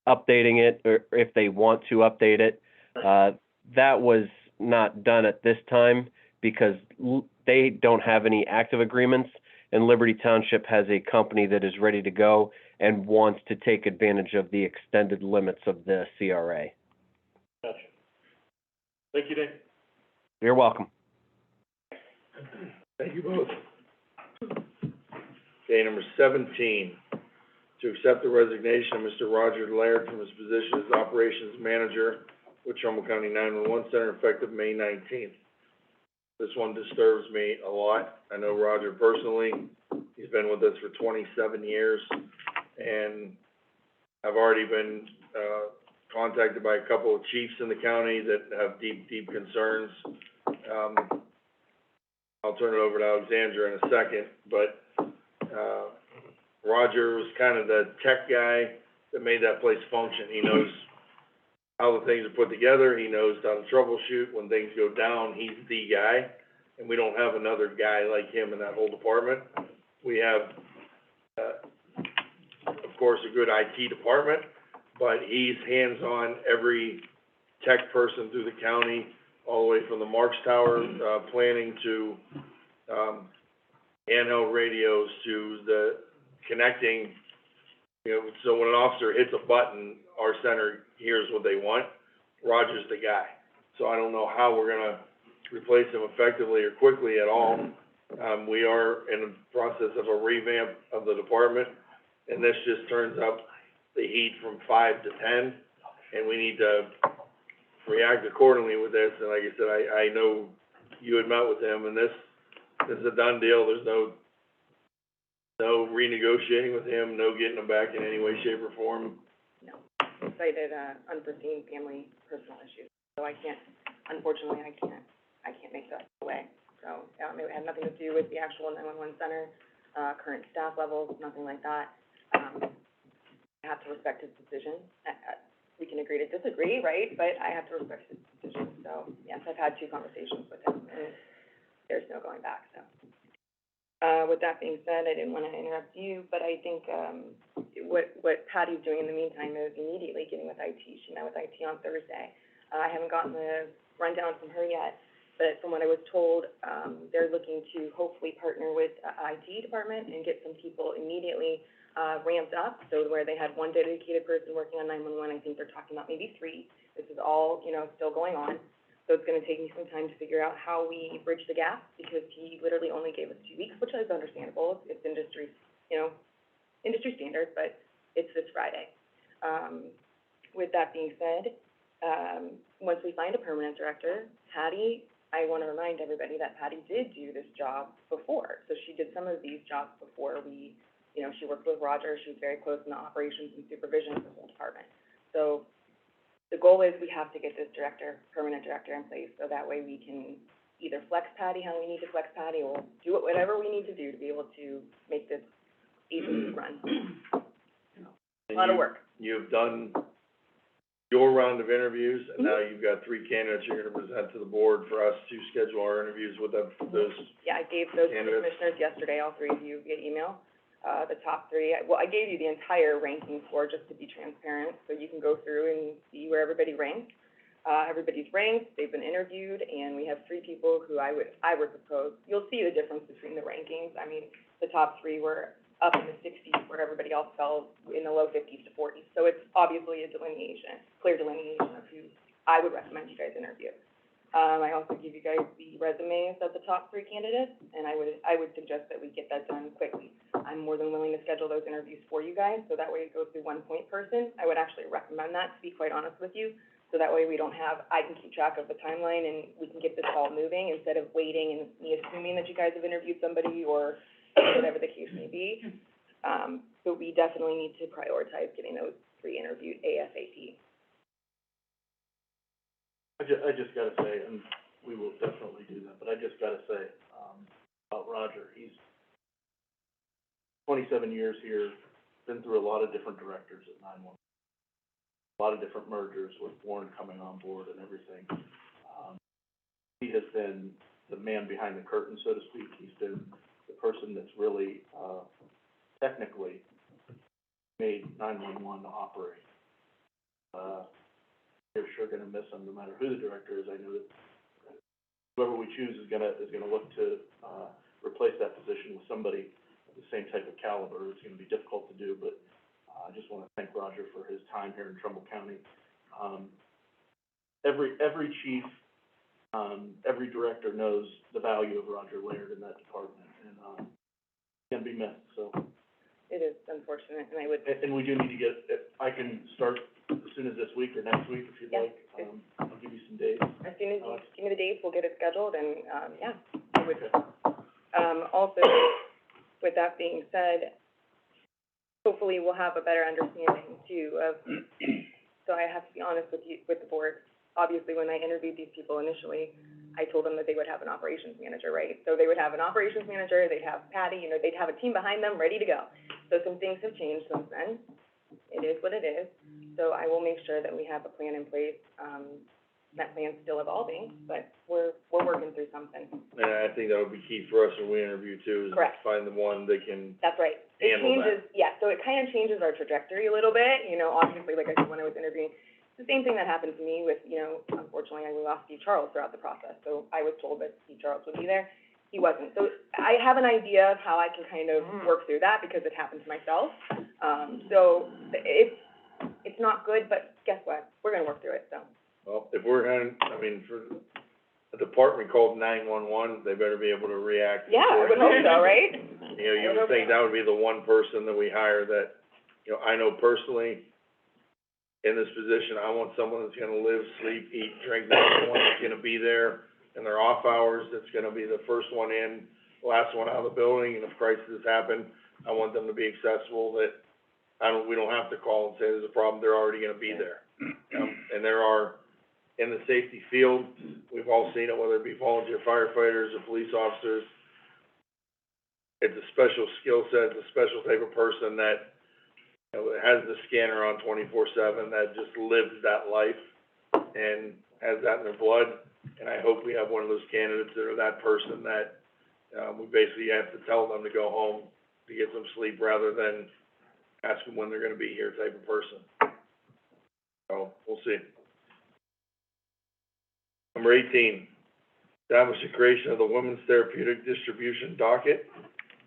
updating it, or if they want to update it. That was not done at this time because they don't have any active agreements, and Liberty Township has a company that is ready to go and wants to take advantage of the extended limits of the CRA. Gotcha. Thank you, Dave. You're welcome. Thank you both. Okay, number 17, to accept the resignation of Mr. Roger Laird from his position as Operations Manager with Trumbull County 911 Center effective May 19th. This one disturbs me a lot. I know Roger personally. He's been with us for 27 years, and I've already been, contacted by a couple of chiefs in the county that have deep concerns. I'll turn it over to Alexandra in a second, but, Roger was kind of the tech guy that made that place function. He knows how the things are put together, he knows how to troubleshoot. When things go down, he's the guy, and we don't have another guy like him in that whole department. We have, of course, a good IT department, but he's hands-on every tech person through the county, all the way from the Marks Tower, planning to, handheld radios to the connecting, you know, so when an officer hits a button, our center hears what they want. Roger's the guy. So I don't know how we're gonna replace him effectively or quickly at all. We are in the process of a revamp of the department, and this just turns up the heat from 5 to 10, and we need to react accordingly with this. And like I said, I know you had met with him, and this is a done deal. There's no renegotiating with him, no getting him back in any way, shape, or form. No, he cited, unforeseen family personal issues, so unfortunately, I can't make that go away. So, it had nothing to do with the actual 911 center, current staff levels, nothing like that. I have to respect his decision. We can agree to disagree, right, but I have to respect his decision. So, yes, I've had 2 conversations with him, and there's no going back, so. With that being said, I didn't want to interrupt you, but I think, what Patty's doing in the meantime is immediately getting with IT. She met with IT on Thursday. I haven't gotten the rundown from her yet, but from what I was told, they're looking to hopefully partner with IT department and get some people immediately, ramped up. So where they had 1 dedicated person working on 911, I think they're talking about maybe 3. This is all, still going on. So it's gonna take me some time to figure out how we bridge the gap, because he literally only gave us 2 weeks, which is understandable. It's industry, industry standard, but it's this Friday. With that being said, once we find a permanent director, Patty, I wanna remind everybody that Patty did do this job before. So she did some of these jobs before she worked with Roger. She was very close in the operations and supervision of the whole department. So the goal is we have to get this permanent director in place, so that way we can either flex Patty how we need to flex Patty, or do whatever we need to do to be able to make this agency run. A lot of work. You've done your round of interviews, and now you've got 3 candidates you're gonna present to the board for us to schedule our interviews with those. Yeah, I gave those to the candidates. commissioners yesterday, all 3 of you via email. The top 3, I gave you the entire ranking for, just to be transparent, so you can go through and see where everybody ranks. Everybody's ranked, they've been interviewed, and we have 3 people who I would propose. You'll see the difference between the rankings. I mean, the top 3 were up in the 60s, where everybody else fell in the low 50s to 40s. So it's obviously a clear delineation of who I would recommend you guys interview. I also give you guys the resumes of the top 3 candidates, and I would suggest that we get that done quickly. I'm more than willing to schedule those interviews for you guys, so that way it goes through one point person. I would actually recommend that, to be quite honest with you, so that way I can keep track of the timeline and we can get this ball moving instead of waiting and me assuming that you guys have interviewed somebody or whatever the case may be. So we definitely need to prioritize getting those 3 interviewed ASAP. I just gotta say, and we will definitely do that, but I just gotta say, about Roger, he's 27 years here, been through a lot of different directors at 911. A lot of different mergers with Warren coming on board and everything. He has been the man behind the curtain, so to speak. He's been the person that's really, technically made 911 operate. We're sure gonna miss him, no matter who the director is. I know that whoever we choose is gonna look to, replace that position with somebody of the same type of caliber. It's gonna be difficult to do, but, I just wanna thank Roger for his time here in Trumbull County. Every chief, every director knows the value of Roger Laird in that department, and, can be missed, so. It is unfortunate, and I would, And we do need to get, I can start as soon as this week or next week, if you'd Yeah. like. I'll give you some dates. as soon as you give me the dates, we'll get it scheduled, and, yeah, I would. Okay. Also, with that being said, hopefully we'll have a better understanding too of, so I have to be honest with you, with the board. Obviously, when I interviewed these people initially, I told them that they would have an operations manager, right? So they would have an operations manager, they'd have Patty, they'd have a team behind them ready to go. So some things have changed since then. It is what it is. So I will make sure that we have a plan in place. That plan's still evolving, but we're working through something. And I think that would be key for us when we interview too, is Correct. find the one that can That's right. It handle that. changes, yeah, so it kind of changes our trajectory a little bit, obviously, like I said, when I was interviewing, it's the same thing that happened to me with, unfortunately, I lost Steve Charles throughout the process, so I was told that Steve Charles would be there. He wasn't. So I have an idea of how I can kind of work through that, because it happened to myself. So it's not good, but guess what? We're gonna work through it, so. Well, if we're for a department called 911, they better be able to react. Yeah, I would hope so, right? You would think that would be the one person that we hire that, I know personally, in this position, I want someone that's gonna live, sleep, eat, drink, someone that's gonna be there in their off hours, that's gonna be the first one in, last one out of the building, and if crises happen, I want them to be accessible, that we don't have to call and say there's a problem, they're already gonna be there. And there are, in the safety field, we've all seen it, whether it be volunteer firefighters or police officers. It's a special skill set, it's a special type of person that, has the scanner on 24/7, that just lives that life and has that in their blood. And I hope we have one of those candidates that are that person that, we basically have to tell them to go home to get some sleep rather than ask them when they're gonna be here type of person. So, we'll see. Number 18, establish the creation of the Women's Therapeutic Distribution Docket,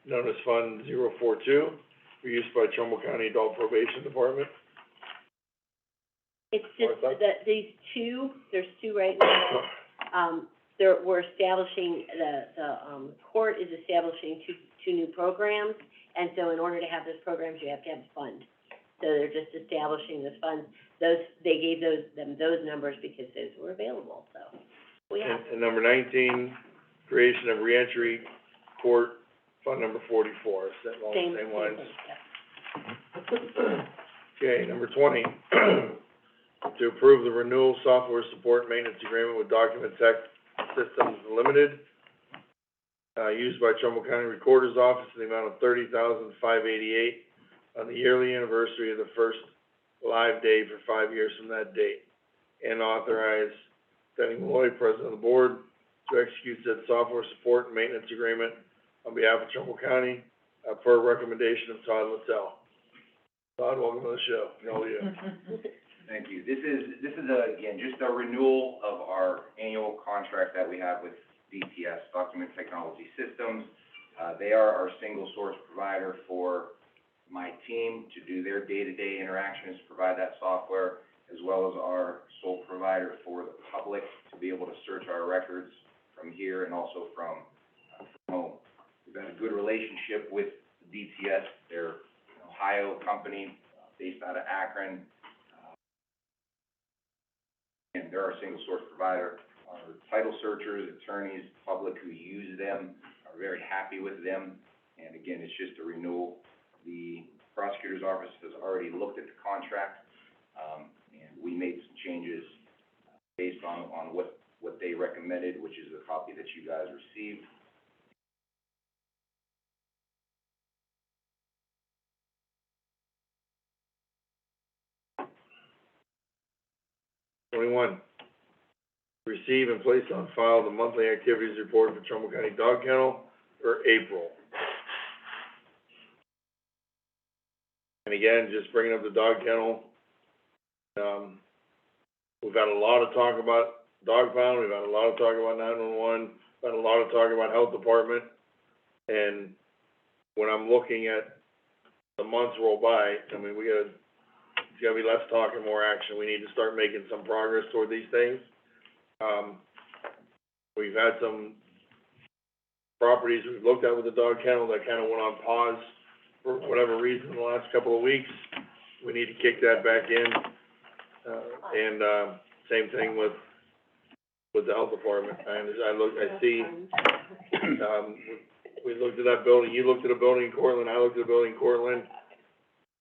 known as Fund 042, for use by Trumbull County Adult Probation Department. It's just Martha? that there's two right now. We're establishing, the court is establishing two new programs, and so in order to have those programs, you have to have a fund. So they're just establishing those funds. They gave them those numbers because those were available, so we have. And number 19, creation of reentry court, Fund number 44, is that along the same lines? Thing, yeah. Okay, number 20, to approve the renewal software support and maintenance agreement with Document Tech Systems Limited, used by Trumbull County Recorder's Office in the amount of $30,588 on the yearly anniversary of the first live day for 5 years from that date, and authorize Denny Malloy, President of the Board, to execute said software support and maintenance agreement on behalf of Trumbull County, per recommendation of Todd Littell. Todd, welcome to the show. All you. Thank you. This is again, just a renewal of our annual contract that we have with DTS, Document Technology Systems. They are our single source provider for my team to do their day-to-day interactions, provide that software. as well as our sole provider for the public to be able to search our records from here and also from home. We've had a good relationship with DTS. They're an Ohio company based out of Akron. And they're our single source provider. Our title searchers, attorneys, public who use them are very happy with them. And again, it's just a renewal. The prosecutor's office has already looked at the contract, and we made some changes based on what they recommended, which is the copy that you guys received. Receive and place on file the monthly activities report for Trumbull County Dog Kennel for April. And again, just bringing up the dog kennel, we've had a lot of talk about dog pound, we've had a lot of talk about 911, we've had a lot of talk about health department, and when I'm looking at the months roll by, I mean, there's gotta be less talk and more action. We need to start making some progress toward these things. We've had some properties we've looked at with the dog kennel that kind of went on pause for whatever reason in the last couple of weeks. We need to kick that back in. Same thing with the health department. We looked at that building, you looked at a building in Cortland, I looked at a building in Cortland.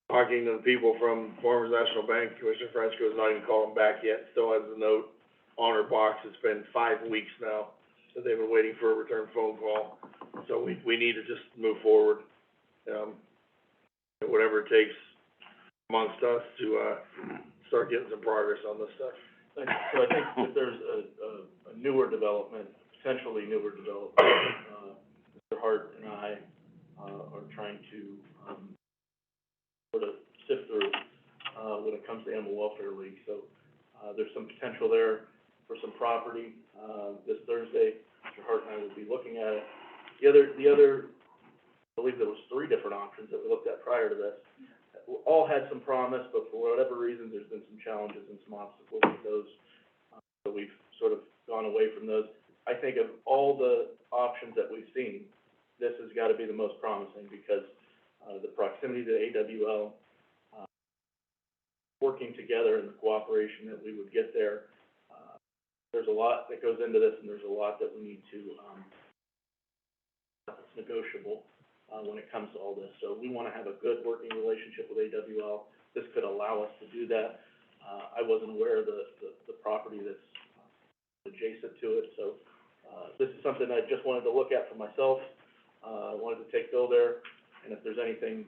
Talking to the people from Farmers National Bank, Commissioner Frenchco has not even called them back yet, still has a note on her box. It's been 5 weeks now that they've been waiting for a return phone call. So we need to just move forward. Whatever it takes amongst us to, start getting some progress on this stuff. So I think that there's a newer development, potentially newer development, Mr. Hart and I, are trying to, sort of sift through, when it comes to Animal Welfare League. So, there's some potential there for some property. This Thursday, Mr. Hart and I will be looking at it. The other, I believe there was 3 different options that we looked at prior to this. All had some promise, but for whatever reason, there's been some challenges and some obstacles with those. So we've sort of gone away from those. I think of all the options that we've seen, this has got to be the most promising because the proximity to AWL, working together and the cooperation that we would get there. There's a lot that goes into this, and there's a lot that we need to, it's negotiable when it comes to all this. So we want to have a good working relationship with AWL. This could allow us to do that. I wasn't aware of the property that's adjacent to it, so this is something I just wanted to look at for myself. I wanted to take Bill there, and if there's anything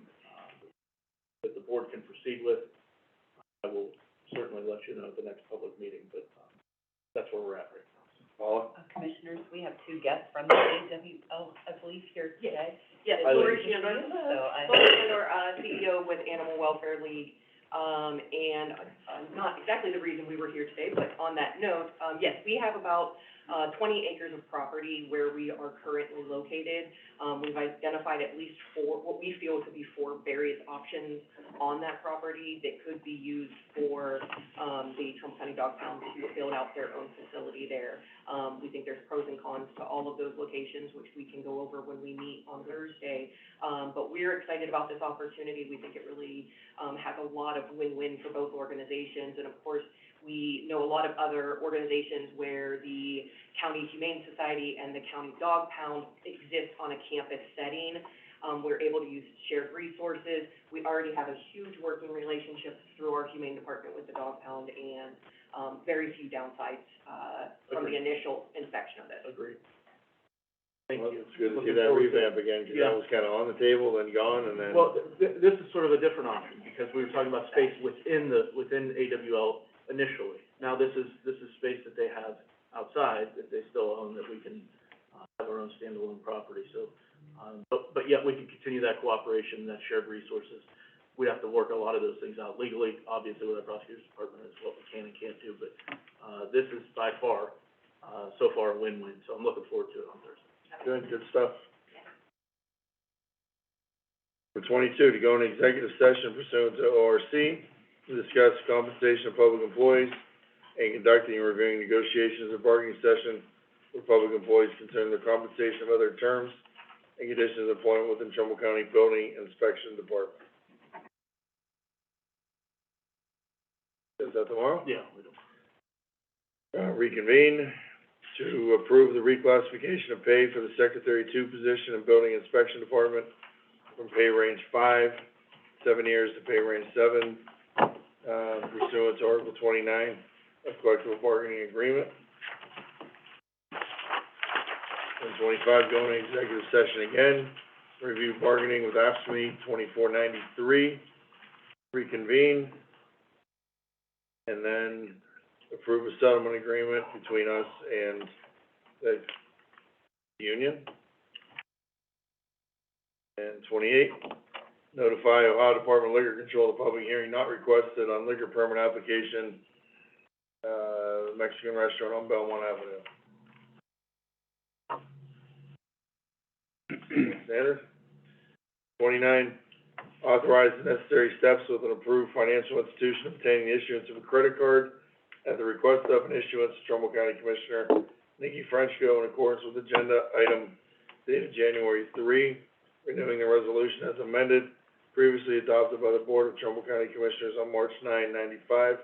that the board can proceed with, I will certainly let you know at the next public meeting, but that's where we're at right now. Paula? Commissioners, we have 2 guests from the AWL, I believe, here today. Yes, Hi, Lori ladies. Shandor, So Lori Shandor, CEO with Animal Welfare League. And not exactly the reason we were here today, but on that note, yes, we have about 20 acres of property where we are currently located. We've identified at least 4, what we feel to be 4 various options on that property that could be used for the Trumbull County Dog Pound to build out their own facility there. We think there's pros and cons to all of those locations, which we can go over when we meet on Thursday. But we're excited about this opportunity. We think it really has a lot of win-win for both organizations. And of course, we know a lot of other organizations where the County Humane Society and the County Dog Pound exist on a campus setting. We're able to use shared resources. We already have a huge working relationship through our Humane Department with the Dog Pound, and very few downsides from the initial inspection of this. Agreed. Thank Well, you. it's good to see Looking that forward to it. revamp again, because that was kind of on the table, then gone, and then. Well, this is sort of a different option, because we were talking about space within AWL initially. Now, this is space that they have outside, that they still own, that we can, have our own standalone property, so, but yet we can continue that cooperation, that shared resources. We have to work a lot of those things out legally, obviously, with our prosecutor's department, is what we can and can't do, but, this is by far, so far a win-win, so I'm looking forward to it on Thursday. Good stuff. For 22, to go into executive session pursuant to ORC to discuss compensation of public employees and conducting and reviewing negotiations or bargaining session with public employees concerning the compensation of other terms and conditions of employment within Trumbull County Building Inspection Department. Is that tomorrow? Yeah, we don't. Reconvene to approve the reclassification of pay for the Secretary 2 position in Building Inspection Department from pay range 5, 7 years to pay range 7, pursuant to Article 29 of collective bargaining agreement. And 25, go into executive session again, review bargaining with AFSCME 2493, reconvene, and then approve a settlement agreement between us and the union. And 28, notify Ohio Department of Liquor Control the public hearing not requested on liquor permit application, Mexican restaurant on Belmont Avenue. Standard. 29, authorize the necessary steps with an approved financial institution obtaining the issuance of a credit card at the request of an issuance of Trumbull County Commissioner Nikki Frenchco in accordance with agenda item dated January 3, renewing the resolution as amended, previously adopted by the Board of Trumbull County Commissioners on March 9, 95,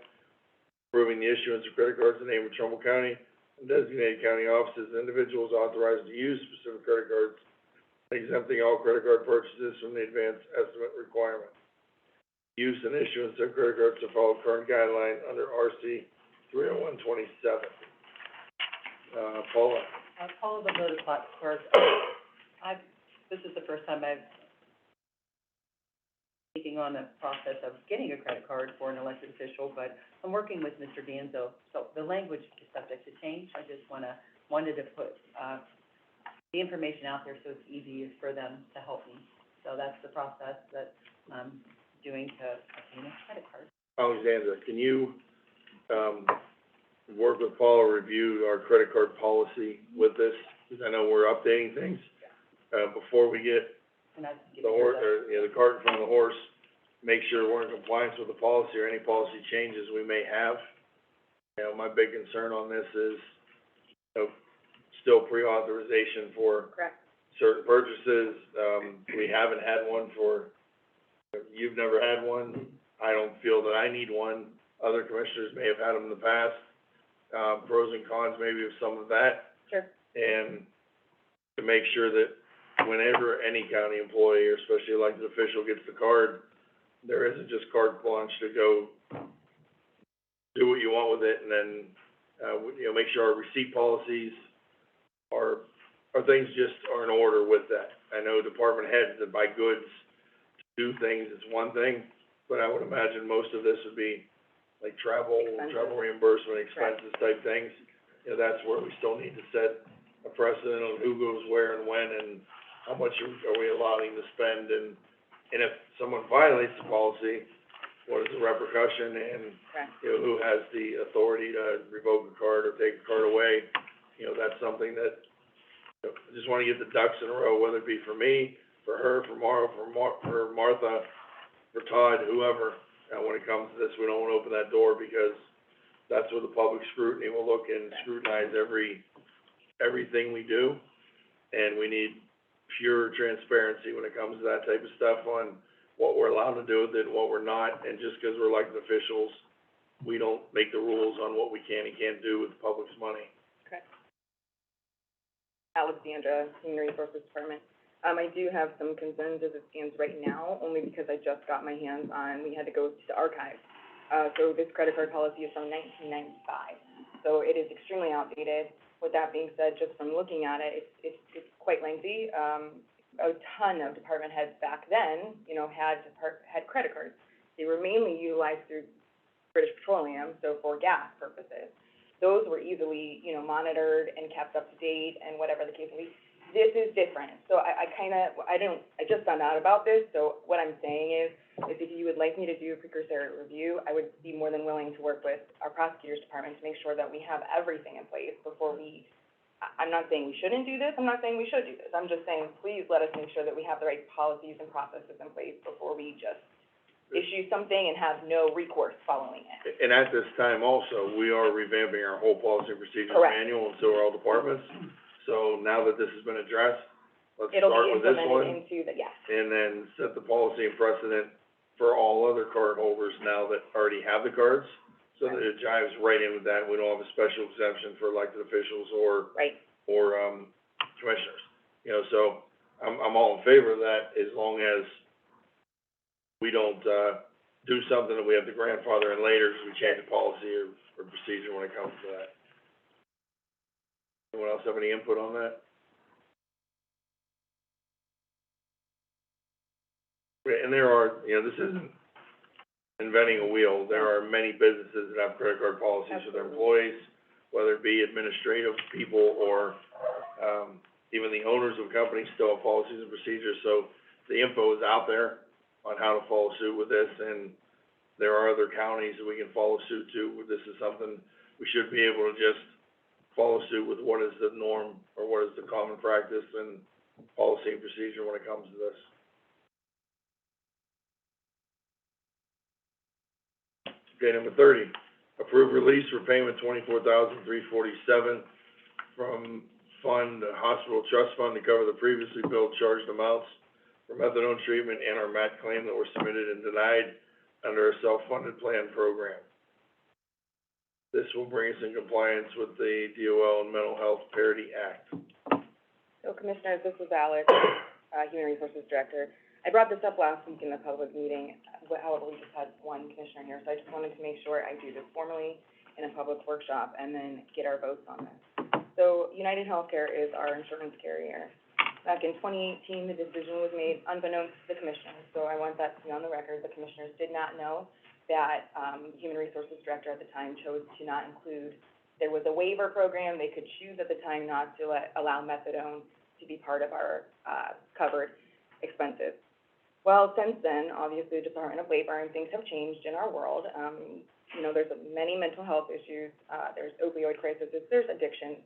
approving the issuance of credit cards in the name of Trumbull County and designated county offices and individuals authorized to use specific credit cards, exempting all credit card purchases from the advance estimate requirement. Use and issuance of credit cards to follow current guideline under RC 30127. Paula. Paula, the voter clock clerk. This is the first time I've taken on a process of getting a credit card for an elected official, but I'm working with Mr. Danzo, so the language is subject to change. I just wanted to put, the information out there so it's easy for them to help me. So that's the process that I'm doing to obtain a credit card. Alexandra, can you, work with Paula, review our credit card policy with this? Because I know we're updating things. Before we get And I'd give the you horse, or, you know, the cart in front of the horse, make sure we're in compliance with the policy or any policy changes we may have. You know, my big concern on this is, you know, still pre-authorization for Correct. certain purchases. We haven't had one for, you've never had one. I don't feel that I need one. Other commissioners may have had them in the past. Pros and cons maybe of some of that. Sure. And to make sure that whenever any county employee, or especially elected official, gets the card, there isn't just carte blanche to go do what you want with it, and then, you know, make sure our receipt policies are things just are in order with that. I know department heads that buy goods, do things, it's one thing, but I would imagine most of this would be like travel reimbursement, expenses type things. You know, that's where we still need to set a precedent on who goes where and when, and how much are we allowing to spend, and if someone violates the policy, what is the repercussion, and, you know, who has the authority to revoke a card or take a card away. You know, that's something that, you know, I just wanna get the ducks in a row, whether it be for me, for her, for Maura, for Martha, for Todd, whoever. When it comes to this, we don't wanna open that door, because that's where the public scrutiny will look and scrutinize everything we do. And we need pure transparency when it comes to that type of stuff on what we're allowed to do with it and what we're not. And just because we're elected officials, we don't make the rules on what we can and can't do with the public's money. Alexandra, Human Resources Department. I do have some concerns as it stands right now, only because I just got my hands on, we had to go to the archives. So this credit card policy is from 1995, so it is extremely outdated. With that being said, just from looking at it, it's quite lengthy. A ton of department heads back then, you know, had credit cards. They were mainly utilized through British Petroleum, so for gas purposes. Those were easily, you know, monitored and kept up to date and whatever the case may be. This is different, so I just found out about this, so what I'm saying is if you would like me to do a precursor review, I would be more than willing to work with our prosecutors department to make sure that we have everything in place before I'm not saying we shouldn't do this, I'm not saying we should do this, I'm just saying, please let us make sure that we have the right policies and processes in place before we just issue something and have no recourse following it. And at this time also, we are revamping our whole policy and procedures Correct. manual, and so are all departments. So now that this has been addressed, let's It'll start be with this implemented one, into the, yes. and then set the policy and precedent for all other card holders now that already have the cards, so that it jives right in with that, we don't have a special exemption for elected officials or Right. commissioners. You know, so I'm all in favor of that, as long as we don't, do something that we have to grandfather in later, because we change the policy or procedure when it comes to that. Anyone else have any input on that? And there are, you know, this isn't inventing a wheel, there are many businesses that have credit card policies for their employees, whether it be administrative people or, even the owners of companies still have policies and procedures, so the info is out there on how to follow suit with this, and there are other counties that we can follow suit to. This is something we should be able to just follow suit with what is the norm, or what is the common practice and policy and procedure when it comes to this. Okay, number 30, approve release for payment $24,347 from fund, hospital trust fund to cover the previously billed charged amounts for methadone treatment and our MAT claim that were submitted and denied under a self-funded plan program. This will bring us in compliance with the DOL and Mental Health Parity Act. So Commissioners, this is Alex, Human Resources Director. I brought this up last week in the public meeting, however, we just had one commissioner here, so I just wanted to make sure I do this formally in a public workshop and then get our votes on this. So United Healthcare is our insurance carrier. Back in 2018, the decision was made unbeknownst to the commissioners, so I want that to be on the record. The commissioners did not know that, Human Resources Director at the time chose to not include, there was a waiver program, they could choose at the time not to allow methadone to be part of our, covered expenses. Well, since then, obviously, the Department of Labor and things have changed in our world. You know, there's many mental health issues, there's opioid crisis, there's addiction,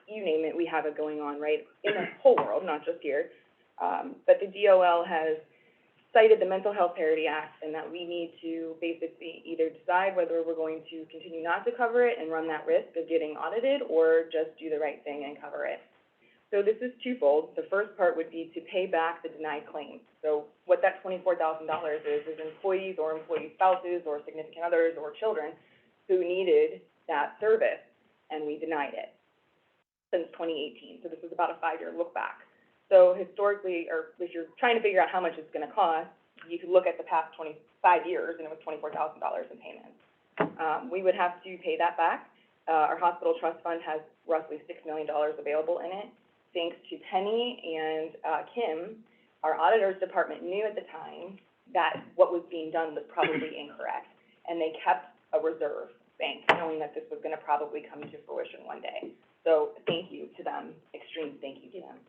you name it, we have it going on, right, in the whole world, not just here. But the DOL has cited the Mental Health Parity Act, and that we need to basically either decide whether we're going to continue not to cover it and run that risk of getting audited, or just do the right thing and cover it. So this is twofold. The first part would be to pay back the denied claims. So what that $24,000 is employees or employee spouses or significant others or children who needed that service, and we denied it since 2018. So this is about a 5-year look back. So historically, or if you're trying to figure out how much it's gonna cost, you could look at the past 25 years, and it was $24,000 in payments. We would have to pay that back. Our hospital trust fund has roughly $6 million available in it. Thanks to Penny and, Kim, our auditor's department knew at the time that what was being done was probably incorrect, and they kept a reserve bank, knowing that this was gonna probably come to fruition one day. So thank you to them, extreme thank you to them.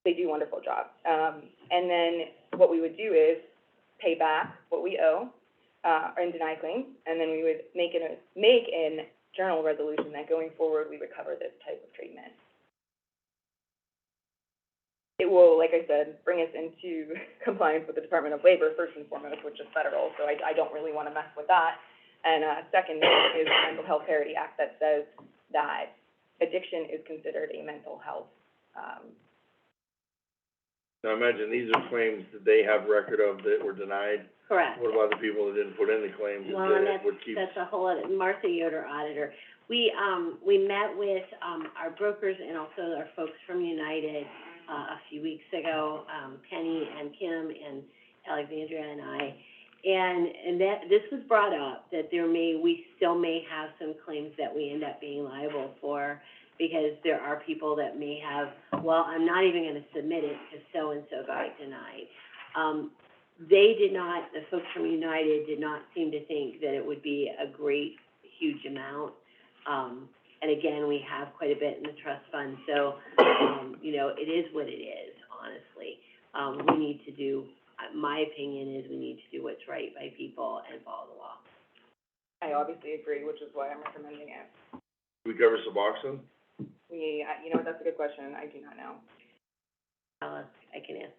They do a wonderful job. And then what we would do is pay back what we owe, and deny claims, and then we would make an journal resolution that going forward, we would cover this type of treatment. It will, like I said, bring us into compliance with the Department of Labor, first and foremost, which is federal, so I don't really wanna mess with that. And, second is the Mental Health Parity Act that says that addiction is considered a mental health, Now, I imagine these are claims that they have record of that were denied. Correct. What about the people that didn't put in the claims Well, and that would keep? that's a whole other, Martha Yoder, auditor. We met with, our brokers and also our folks from United, a few weeks ago, Penny and Kim and Alexandria and I. And that, this was brought up, that we still may have some claims that we end up being liable for, because there are people that may have, well, I'm not even gonna submit it because so-and-so got denied. They did not, the folks from United did not seem to think that it would be a great, huge amount. And again, we have quite a bit in the trust fund, so, you know, it is what it is, honestly. We need to do, my opinion is we need to do what's right by people and follow the law. I obviously agree, which is why I'm recommending it. Do we cover Suboxone? You know, that's a good question, I do not know. I can ask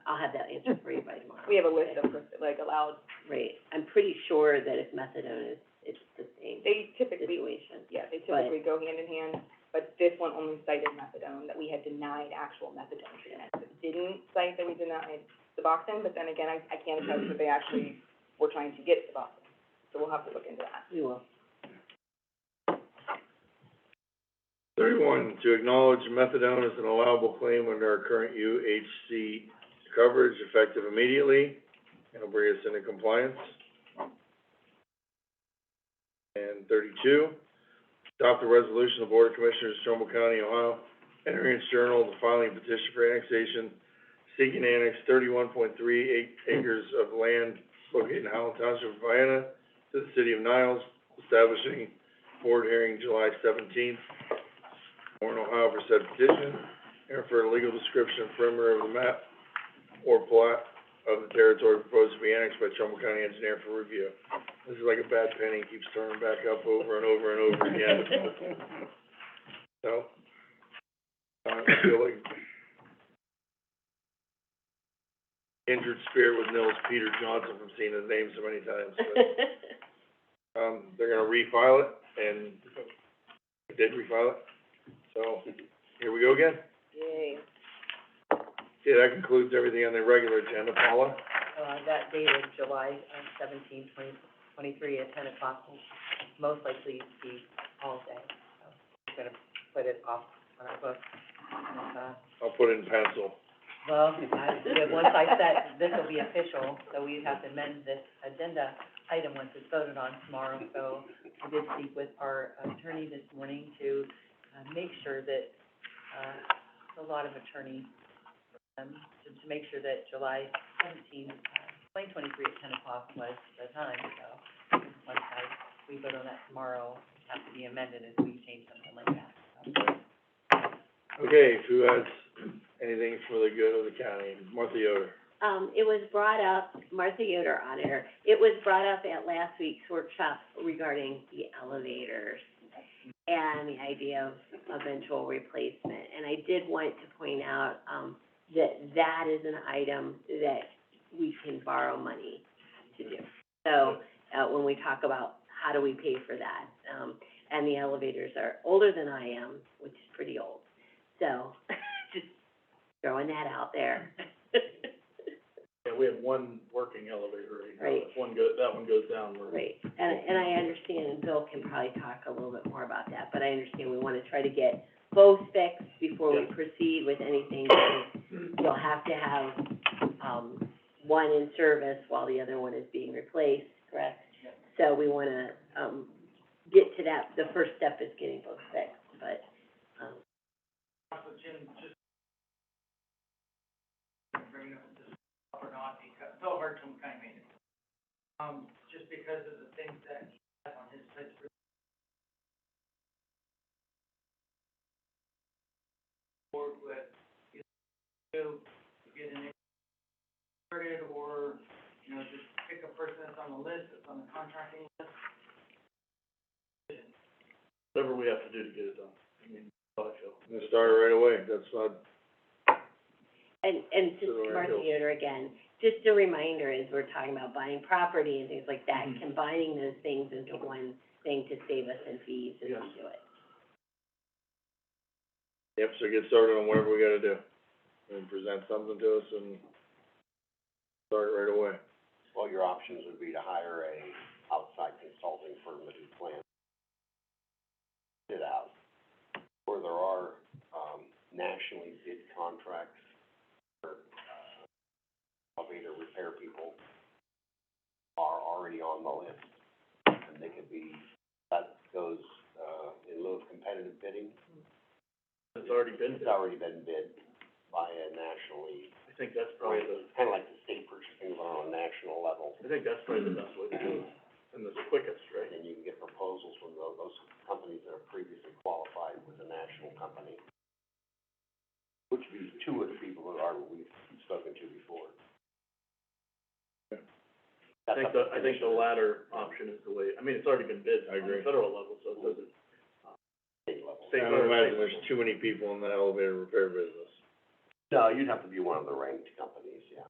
I'll have that answer for you by tomorrow. We have a list of, like, allowed, Right, I'm pretty sure that if methadone is, it's the same they typically, situation. yeah, they typically go hand in hand, but this one only cited methadone, that we had denied actual methadone treatment. It didn't cite that we denied Suboxone, but then again, I can't attest that they actually were trying to get Suboxone, so we'll have to look into that. We will. 31, to acknowledge methadone as an allowable claim under our current UHC coverage effective immediately, and will bring us into compliance. And 32, adopt a resolution of the Board of Commissioners of Trumbull County, Ohio, entering its journal the filing petition for annexation, seeking to annex 31.38 acres of land located in Howland Township of Vienna to the city of Niles, establishing board hearing July 17th. Warren, Ohio, for said petition, and for a legal description and perimeter of the map or plat of the territory proposed to be annexed by Trumbull County Engineer for review. This is like a bad penny, keeps turning back up over and over and over again. So, I feel like injured spirit with Nils Peter Johnson from seeing his name so many times, but, they're gonna refile it, and they did refile it. So, here we go again. Yay. Okay, that concludes everything on the regular agenda. Paula? That date is July 17, 2023 at 10 o'clock, will most likely be all day. So I'm gonna put it off on our book. And, I'll put it in pencil. well, once I set, this will be official, so we have to amend this agenda item once it's voted on tomorrow. So I did speak with our attorney this morning to make sure that, a lot of attorneys, to make sure that July 17, 2023 at 10 o'clock was the time, so once we vote on that tomorrow, it has to be amended if we change something like that, so. Okay, who has anything for the good of the county? Martha Yoder. It was brought up, Martha Yoder, auditor, it was brought up at last week's workshop regarding the elevators and the idea of eventual replacement. And I did want to point out, that is an item that we can borrow money to do. So, when we talk about how do we pay for that, and the elevators are older than I am, which is pretty old. So, just throwing that out there. Yeah, we have one working elevator right now. Right. If that one goes down, we're. Right, and I understand, and Bill can probably talk a little bit more about that, but I understand we wanna try to get both fixed before we Yep. proceed with anything, because you'll have to have, one in service while the other one is being replaced, correct? So we wanna, get to that, the first step is getting both fixed, but, Also, Jim, just bringing up this or not, because it's all hard to kind of make it. Just because of the things that he has on his plate. Work with, you know, to get an started, or, you know, just pick a person that's on the list, that's on the contracting list. Whatever we have to do to get it done. I mean, how I feel. I'm gonna start it right away. That's not, and just So, Martha Yoder again, just a reminder, as we're talking about buying property and things like that, combining those things into one thing to save us in fees as we do it. yep, so get started on whatever we gotta do. And present something to us and start it right away. Well, your options would be to hire a outside consulting firm to do plans, it out. Or there are, nationally bid contracts for, elevator repair people are already on the list. And they could be, that goes, in lieu of competitive bidding. It's already been, It's already been bid by a nationally, I think that's probably kind of like the state purchasing on a national level. I think that's probably the best way to do it, and the quickest, right? And you can get proposals from those companies that are previously qualified with a national company, which would be two of the people who we've spoken to before. I think the latter option is the way, I mean, it's already been bid I on the agree. federal level, so it doesn't. State level. State I or don't imagine state there's level. too many people in the elevator repair business. No, you'd have to be one of the ranked companies, yeah.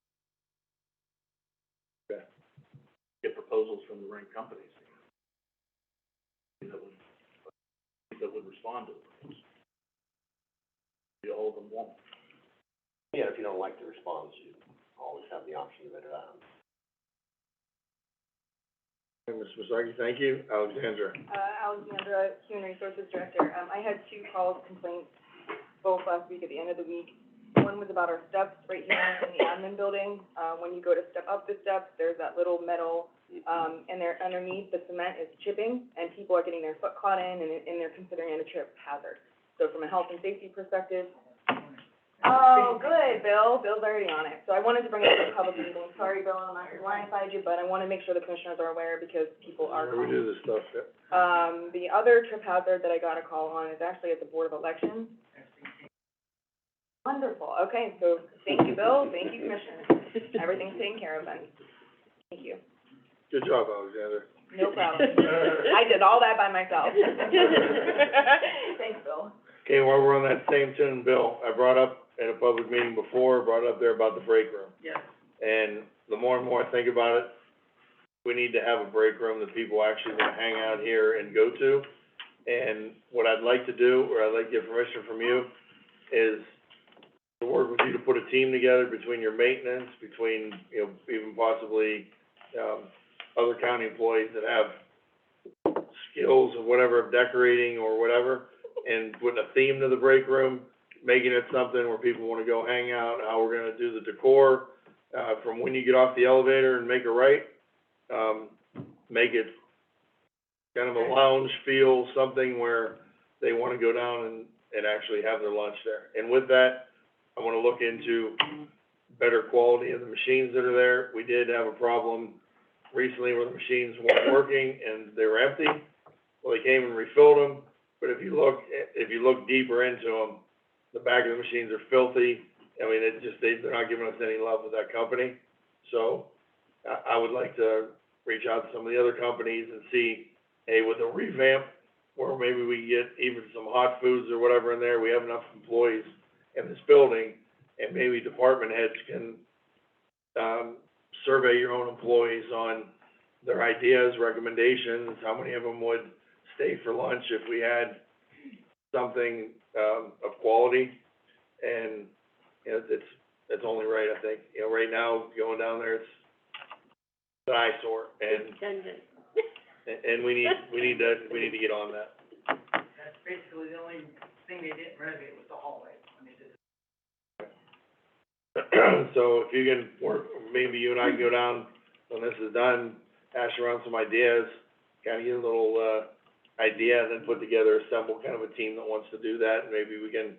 Get proposals from the ranked companies that would respond to them. All of them won't. Yeah, if you don't like the response, you always have the option to bid it out. Okay, Ms. Masaki, thank you. Alexandra? Alexandra, Human Resources Director. I had 2 calls, complaints, both last week at the end of the week. One was about our steps right here in the admin building. When you go to step up the steps, there's that little metal, and there underneath, the cement is chipping, and people are getting their foot caught in, and they're considering it a trip hazard. So from a health and safety perspective, oh, good, Bill. Bill's already on it. So I wanted to bring it to the public meeting. Sorry, Bill, I'm not blindsided you, but I want to make sure the commissioners are aware because people are Where we do this stuff, yeah. The other trip hazard that I got a call on is actually at the Board of Elections. Wonderful. Okay, so thank you, Bill. Thank you, Commissioners. Everything's taken care of then. Thank you. Good job, Alexander. No problem. I did all that by myself. Thanks, Bill. Okay, while we're on that same tune, Bill, I brought up in a public meeting before, brought up there about the break room. Yes. And the more and more I think about it, we need to have a break room that people actually want to hang out here and go to. And what I'd like to do, or I'd like to get permission from you, is to work with you to put a team together between your maintenance, between, you know, even possibly, other county employees that have skills of whatever, of decorating or whatever, and putting a theme to the break room, making it something where people wanna go hang out, how we're gonna do the decor, from when you get off the elevator and make a right, make it kind of a lounge feel, something where they wanna go down and actually have their lunch there. And with that, I wanna look into better quality of the machines that are there. We did have a problem recently where the machines weren't working and they were empty. Well, they came and refilled them, but if you look deeper into them, the back of the machines are filthy. I mean, they're not giving us any love with that company. So, I would like to reach out to some of the other companies and see, hey, with a revamp, where maybe we get even some hot foods or whatever in there, we have enough employees in this building, and maybe department heads can, survey your own employees on their ideas, recommendations, how many of them would stay for lunch if we had something, of quality. And, you know, it's only right, I think. You know, right now, going down there, it's an eyesore, and, Dungeon. and we need to get on that. That's basically the only thing they didn't renovate was the hallway. when they did it. So if you can work, maybe you and I can go down when this is done, hash around some ideas, kind of get a little, idea, and then put together, assemble kind of a team that wants to do that, and maybe we can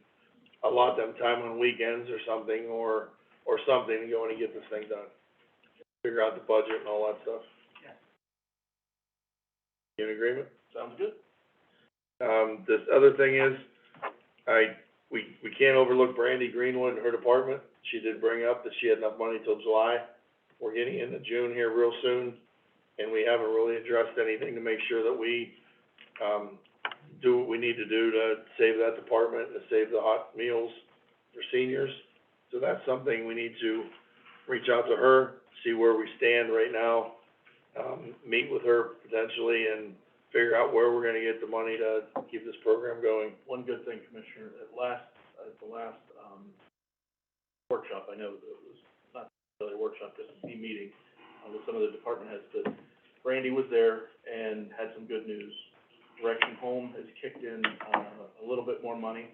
allot them time on weekends or something, or something, to go in and get this thing done. Figure out the budget and all that stuff. Yeah. You in agreement? Sounds good. This other thing is, we can't overlook Brandy Greenwood and her department. She did bring up that she had enough money till July. We're getting into June here real soon, and we haven't really addressed anything to make sure that we, do what we need to do to save that department, and to save the hot meals for seniors. So that's something we need to reach out to her, see where we stand right now, meet with her potentially, and figure out where we're gonna get the money to keep this program going. One good thing, Commissioner, at the last, workshop, I know it was not really a workshop, just a meeting, with some of the department heads, but Brandy was there and had some good news. Direction Home has kicked in, a little bit more money,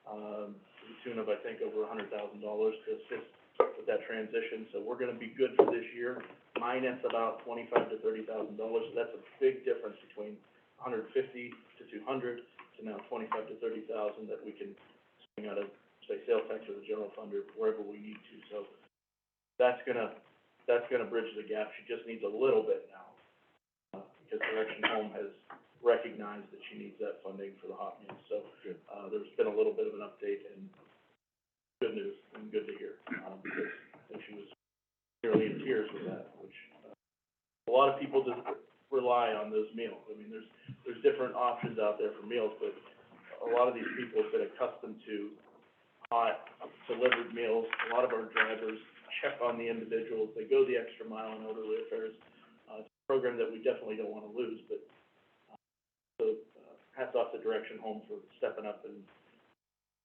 to the tune of, I think, over $100,000 to assist with that transition. So we're gonna be good for this year, minus about $25,000 to $30,000. So that's a big difference between 150 to 200 to now 25,000 to 30,000 that we can swing out of, say, sales tax or the general fund or wherever we need to. So that's gonna bridge the gap. She just needs a little bit now, because Direction Home has recognized that she needs that funding for the hot meals. So, there's been a little bit of an update, and good news, and good to hear, because I think she was nearly in tears with that, which, a lot of people just rely on those meals. I mean, there's different options out there for meals, but a lot of these people have been accustomed to hot, delivered meals. A lot of our drivers check on the individuals, they go the extra mile in elderly affairs. It's a program that we definitely don't wanna lose, but, hats off to Direction Home for stepping up and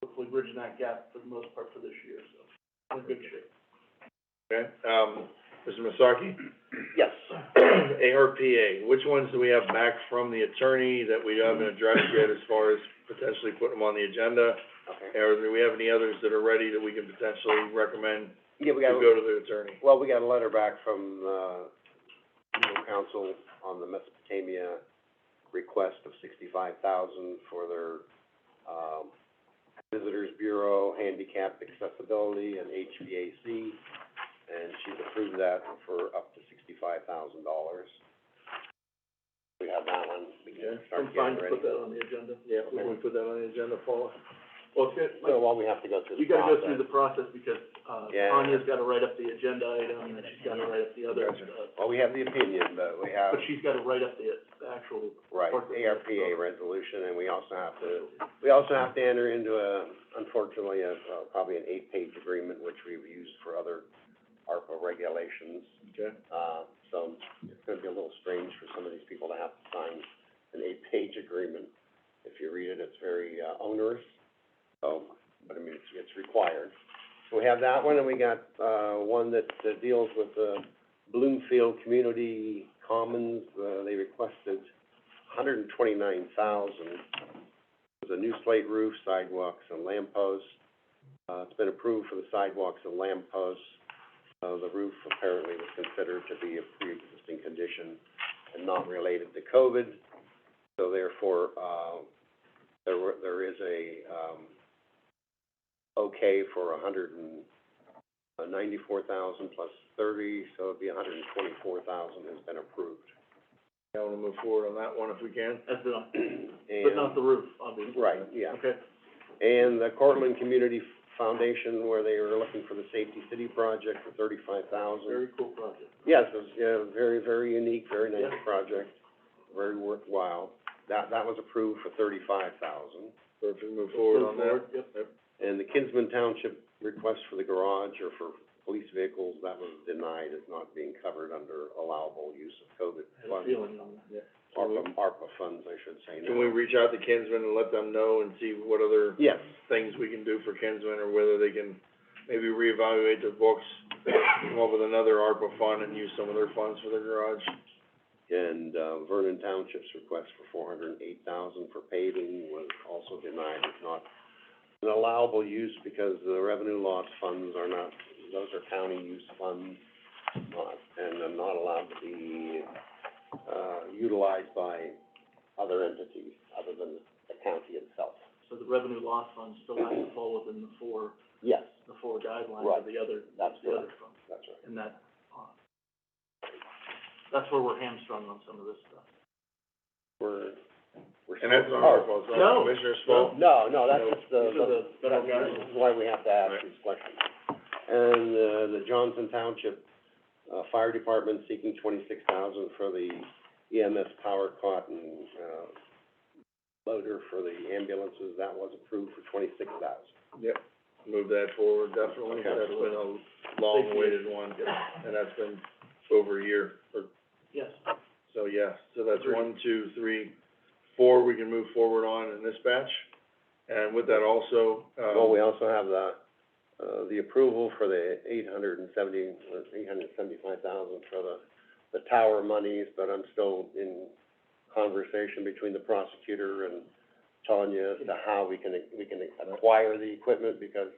hopefully bridging that gap for the most part for this year, so we're in good shape. Okay, Mr. Masaki? Yes. ARPA, which ones do we have back from the attorney that we haven't addressed yet as far as potentially putting them on the agenda? Okay. Or do we have any others that are ready that we can potentially recommend Yeah, to we got, go to the attorney? well, we got a letter back from, legal counsel on the Mesopotamia request of $65,000 for their, Visitors Bureau, handicap accessibility, and HVAC. And she's approved that for up to $65,000. We have that one, we Yeah, can start I'm fine getting to ready. put that on the agenda. Yeah, we Can we put that on the agenda, Paula? Well, it's good, So, well, we have to go through the you gotta process. go through the process because, Yeah. Tanya's gotta write up the agenda item, and then she's gotta write up the other, Gotcha. Well, we have the opinion, but we have, but she's gotta write up the actual. right, corporate ARPA stuff. resolution, and we also have to enter into unfortunately, probably an 8-page agreement, which we've used for other ARPA regulations. Okay. So it's gonna be a little strange for some of these people to have to sign an 8-page agreement. If you read it, it's very onerous, so, but I mean, it's required. So we have that one, and we got, one that deals with the Bloomfield Community Commons. They requested $129,000. It was a new slate roof, sidewalks, and lamp posts. It's been approved for the sidewalks and lamp posts. The roof apparently was considered to be a pre-existing condition and not related to COVID. So therefore, there is a, okay for $194,000 plus 30, so it'd be $124,000 has been approved. I wanna move forward on that one if we can. That's it, And, but not the roof, obviously. right, yeah. Okay, And the Cortland Community Foundation, where they were looking for the Safety City project for $35,000. very cool project. Yes, it was, yeah, very, very unique, very nice Yeah. project, very worthwhile. That was approved for $35,000. So if we move forward on that. Yep. And the Kinsman Township request for the garage or for police vehicles, that was denied as not being covered under allowable use of COVID I had a funds. feeling on that. ARPA funds, I should say now. Can we reach out to Kinsman and let them know and see what other Yes, things we can do for Kinsman, or whether they can maybe reevaluate their books, come up with another ARPA fund and use some of their funds for their garage? and, Vernon Township's request for $408,000 for paving was also denied as not an allowable use because the revenue loss funds are not, those are county use funds, and are not allowed to be, utilized by other entities other than the county itself. So the revenue loss fund still has to fall within the four Yes, guidelines Right. of the other, that's the other correct, funds. that's right. And that's where we're hamstrung on some of this stuff. We're And that's not Oh, our fault, it's not No. the commissioner's fault. No, that's just These are the federal this guidelines. is why we have to ask Right. these questions. And, the Johnson Township, Fire Department seeking $26,000 for the EMS power cot and, loader for the ambulances, that was approved for $26,000. Yep, move that forward, definitely, Okay. that's been a long-awaited one, and that's been over a year, or, Yes. so, yeah, so that's Agreed. 1, 2, 3, 4 we can move forward on in this batch. And with that also, Well, we also have the approval for the $875,000 for the tower monies, but I'm still in conversation between the prosecutor and Tanya as to how we can acquire the equipment, because,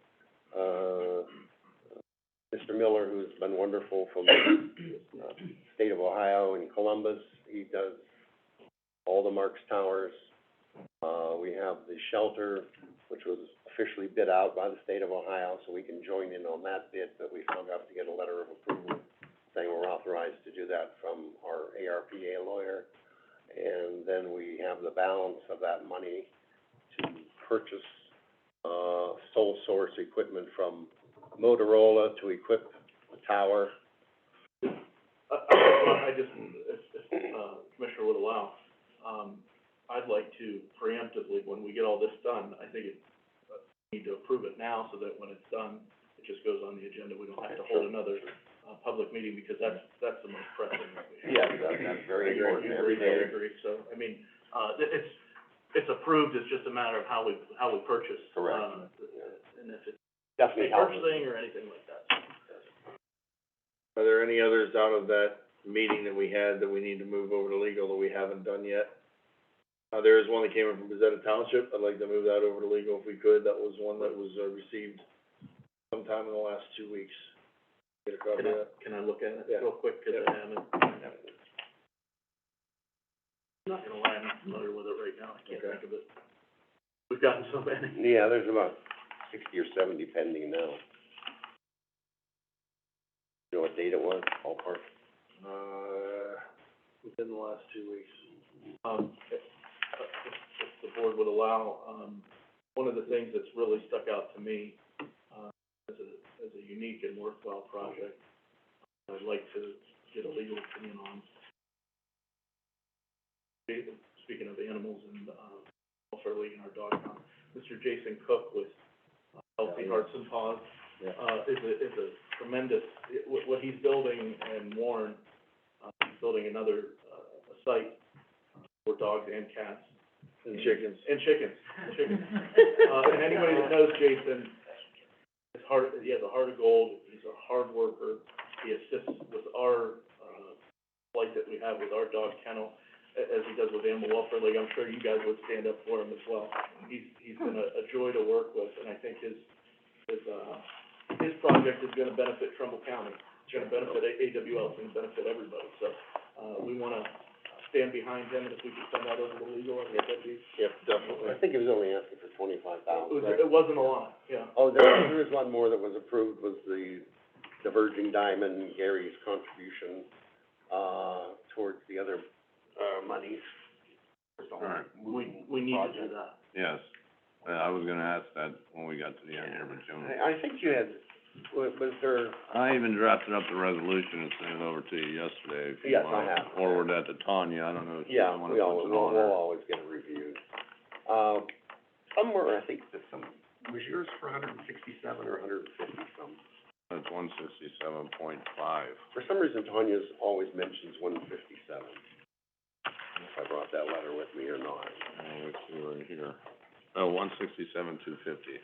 Mr. Miller, who's been wonderful from the, state of Ohio in Columbus, he does all the Marks Towers. We have the shelter, which was officially bid out by the state of Ohio, so we can join in on that bid, but we still have to get a letter of approval saying we're authorized to do that from our ARPA lawyer. And then we have the balance of that money to purchase, sole source equipment from Motorola to equip the tower. I just, if Commissioner would allow, I'd like to preemptively, when we get all this done, I think it need to approve it now so that when it's done, it just goes on the agenda. We don't have to hold another, public meeting, because that's the most pressing that we have. Yeah, that's very I agree. important every day. I agree, so, I mean, it's approved, it's just a matter of how we purchase. Correct. And if it's Definitely helps. purchasing or anything like that. Are there any others out of that meeting that we had that we need to move over to legal that we haven't done yet? There is one that came in from Bezetta Township, I'd like to move that over to legal if we could, that was one that was, received sometime in the last 2 weeks. Get a copy of that? Can I look at it Yeah. real quick, 'cause Yeah. I haven't, I'm not gonna lie, I'm not familiar with it right now, I can't Okay. think of it. We've gotten so many. Yeah, there's about 60 or 70 pending now. You know what date it was, ballpark? Within the last 2 weeks. If the board would allow, one of the things that's really stuck out to me, as a unique and worthwhile project, I'd like to get a legal opinion on. Speaking of animals and, welfare league and our dog pound, Mr. Jason Cook with Healthy Hearts and Paws, is a tremendous, what he's building in Warren, he's building another, a site for dogs and cats. And chickens. And chickens. And anybody that knows Jason, he has a heart of gold, he's a hard worker, he assists with our, plight that we have with our dog kennel, as he does with Animal Welfare League. I'm sure you guys would stand up for him as well. He's been a joy to work with, and I think his project is gonna benefit Trumbull County. It's gonna benefit AWL, it's gonna benefit everybody, so, we wanna stand behind him, and if we can send that over to legal, I think that'd be. Yep, definitely. I think he was only asking for 25,000, right? It wasn't a lot, yeah. Oh, there is one more that was approved, was the Virgin Diamond, Gary's contribution, towards the other, monies. Alright. We need to do that. Yes, I was gonna ask that when we got to the end here, but Joan. I think you had, was there, I even drafted up the resolution and sent it over to you yesterday, if you Yes, I wanna have. forward that to Tanya, I don't know if you yeah, wanna we'll put it on her. always get it reviewed. Somewhere, I think there's some, was yours for 167 or 150 some? That's 167.5. For some reason, Tanya's always mentions 157. I don't know if I brought that letter with me or not. Let's see right here. Oh, 167,250.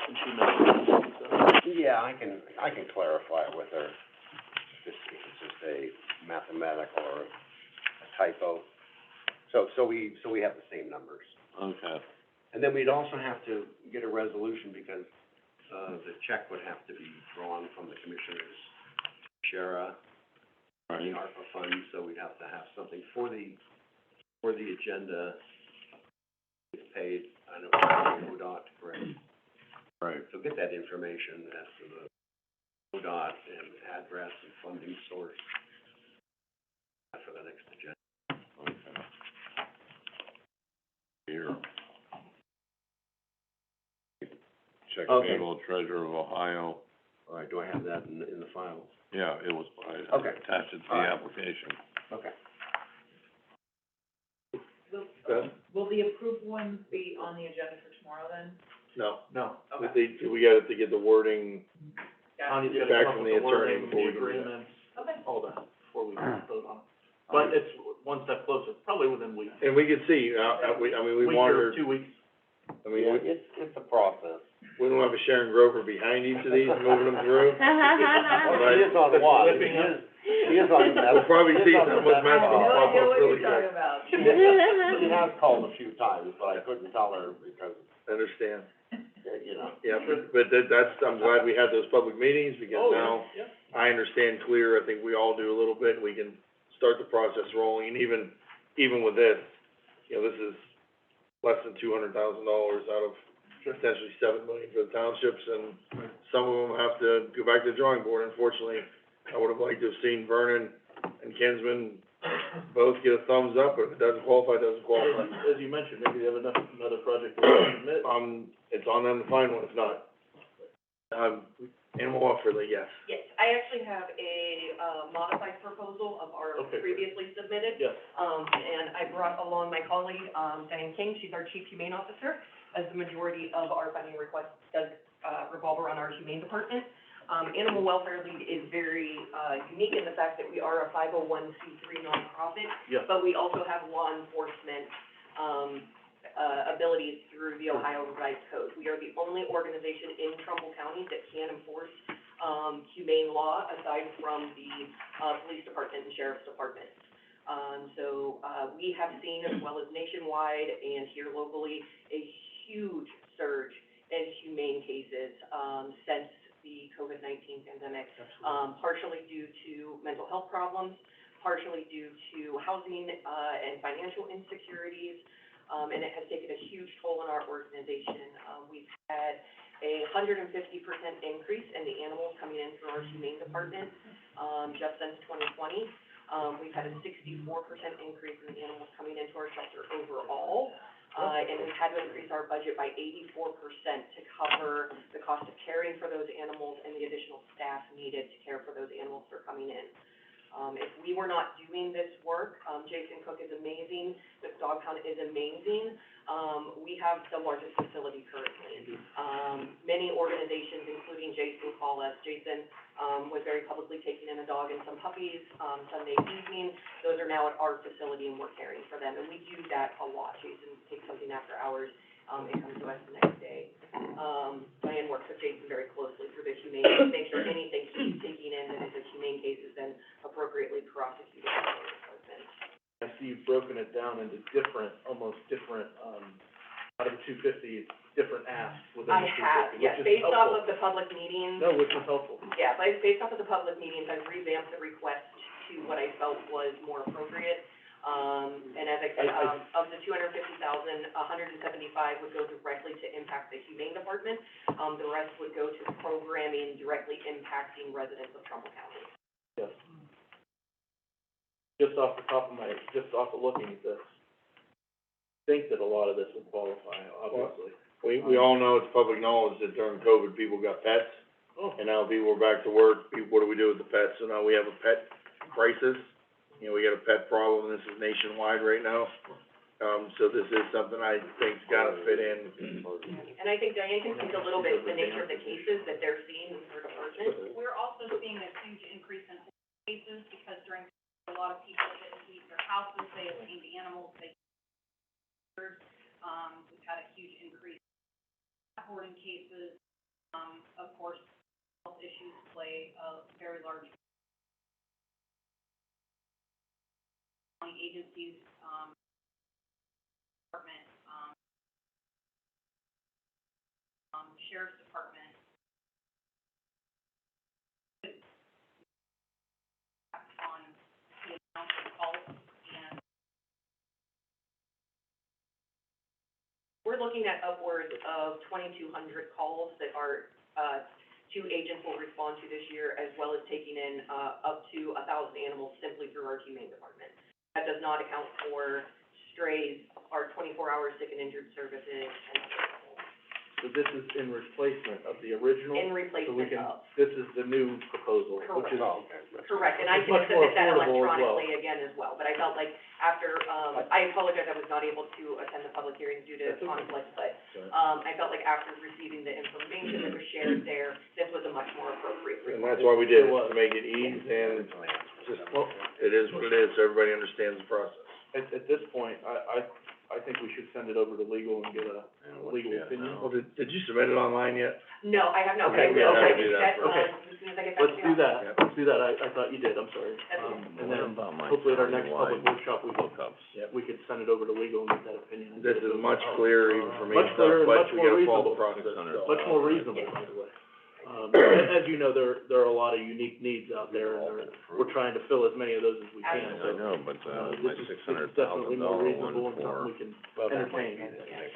And she mentioned, Yeah, I can clarify it with her, if it's just a mathematical or a typo. So we have the same numbers. Okay. And then we'd also have to get a resolution because, the check would have to be drawn from the commissioner's share, the ARPA fund, so we'd have to have something for the agenda. It's paid, I know, ODOT, correct? Right. So get that information as to the ODOT and address and funding source for the next agenda. Okay. Here. Check Okay. payable, Treasurer of Ohio. All right, do I have that in the files? Yeah, it was, I Okay. attached it to the All right. application. Okay. Will the approved ones be on the agenda for tomorrow then? No, Okay. we got to get the wording, Tanya's Get gotta back come from up the with the attorney wording, before the we do that. agreements, Okay. all that, before we vote on it. But it's one step closer, probably within weeks. and we can see, we Week or monitor, 2 weeks. I mean, Yeah, it's a process. we don't have a Sharon Grover behind each of these, moving them through. He is on one, Flipping it. he is on the mess. We'll probably see he is on the some with mess mess I have file. no pop idea up what really you're talking quick. about. She has called a few times, but I couldn't tell her because, Understand, you know. yeah, but that's, I'm glad we had those public meetings, because Oh, now yeah. I understand clear, I think we all do a little bit, we can start the process rolling, and even with this, you know, this is less than $200,000 out of potentially $7 million for the townships, and some of them have to go back to the drawing board. Unfortunately, I would have liked to have seen Vernon and Kinsman both get a thumbs up, but if it doesn't qualify, it doesn't qualify. As you mentioned, maybe they have another project they can submit. It's on them to find one, if not. Animal welfare league, yes. Yes, I actually have a, modified proposal of our Okay, great. previously submitted. Yes. And I brought along my colleague, Diane King, she's our Chief Humane Officer, as the majority of our funding requests does, revolve around our Humane Department. Animal Welfare League is very, unique in the fact that we are a 501c3 nonprofit, Yes. but we also have law enforcement, abilities through the Ohio Revised Code. We are the only organization in Trumbull County that can enforce, humane law aside from the, police department and sheriff's department. We have seen, as well as nationwide and here locally, a huge surge in humane cases, since the COVID-19 pandemic. Partially due to mental health problems, partially due to housing, and financial insecurities, and it has taken a huge toll on our organization. We've had a 150% increase in the animals coming in through our humane department, just since 2020. We've had a 64% increase in the animals coming into our shelter overall. And we've had to increase our budget by 84% to cover the cost of caring for those animals and the additional staff needed to care for those animals that are coming in. If we were not doing this work, Jason Cook is amazing, this dog pound is amazing. We have the largest facility currently. Many organizations, including Jason, call us. Jason, was very publicly taking in a dog and some puppies, Sunday evening. Those are now at our facility and we're caring for them, and we do that a lot. Jason takes something after hours, and comes to us the next day. Diane works with Jason very closely through the humane, to make sure anything he's taking in that is a humane case is then appropriately prosecuted by the department. I see you've broken it down into different, almost different, out of the 250, different asks within the 250, I have, yes, which is based off helpful. of the public meetings. No, which is helpful. Yeah, based off of the public meetings, I've revamped the request to what I felt was more appropriate. And as I said, of the 250,000, 175 would go directly to impact the humane department. The rest would go to programming directly impacting residents of Trumbull County. Yes. Just off of looking at this, think that a lot of this would qualify, obviously. We all know, it's public knowledge that during COVID, people got pets, and now people are back to work. What do we do with the pets? So now we have a pet crisis. You know, we got a pet problem, this is nationwide right now. So this is something I think's gotta fit in. And I think Diane can speak a little bit to the nature of the cases that they're seeing in her department. We're also seeing a huge increase in cases because during a lot of people didn't leave their houses, they obtained animals, we've had a huge increase in hoarding cases. Of course, health issues play a very large county agencies, department, sheriff's department. On the amount of calls, and we're looking at upwards of 2,200 calls that our, two agents will respond to this year, as well as taking in, up to 1,000 animals simply through our humane department. That does not account for strays, our 24-hour sick and injured services, and So this is in replacement of the original? in replacement of. This is the new proposal, which is. Correct, and I It's can much more submit that affordable as well. electronically again as well, but I felt like after, I apologize, I was not able to attend the public hearings due to That's okay. conflict, but, I felt like after receiving the information that was shared there, this was a much more appropriate And request. that's why we did it, to make it easy and just, it is what it is, so everybody understands the process. At this point, I think we should send it over to legal and get a legal opinion. Well, did you submit it online yet? No, I have not, but Okay, I will, yeah, I do can do that that, Okay. as soon as I get back to Let's you. do that, let's do that, I thought you did, I'm sorry. That's And then, hopefully at our next public workshop, hookups. we could send it over to legal and get that opinion. This is much clearer even for me, Much clearer and but much we more gotta follow reasonable. the process. 600. so. Much more reasonable, by the way. As you know, there are a lot of unique needs out there, and we're trying to fill as many of those as we can, I so. know, but, my This is $600,000 definitely more one reasonable and for, something we can entertain.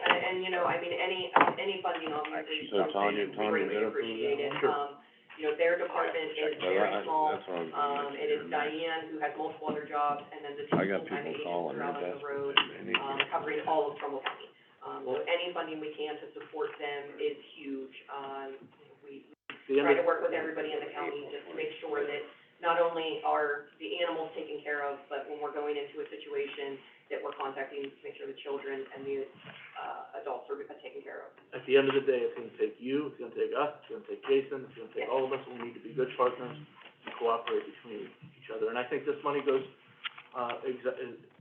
And, you know, I mean, any funding obviously is So something Tanya we greatly did approve appreciate it. Sure. You know, their department is very small, that's what I was it is Diane, who has multiple other jobs, and then the two I got full-time people agents calling are me out on the desperate, road, they need covering all of Trumbull County. So any funding we can to support them is huge. the end try of, to work with everybody in the county, just to make sure that not only are the animals taken care of, but when we're going into a situation that we're contacting, to make sure the children and the, adults are taken care of. at the end of the day, it's gonna take you, it's gonna take us, it's gonna take Jason, it's gonna take all of us, we need to be good partners and cooperate between each other. And I think this money goes,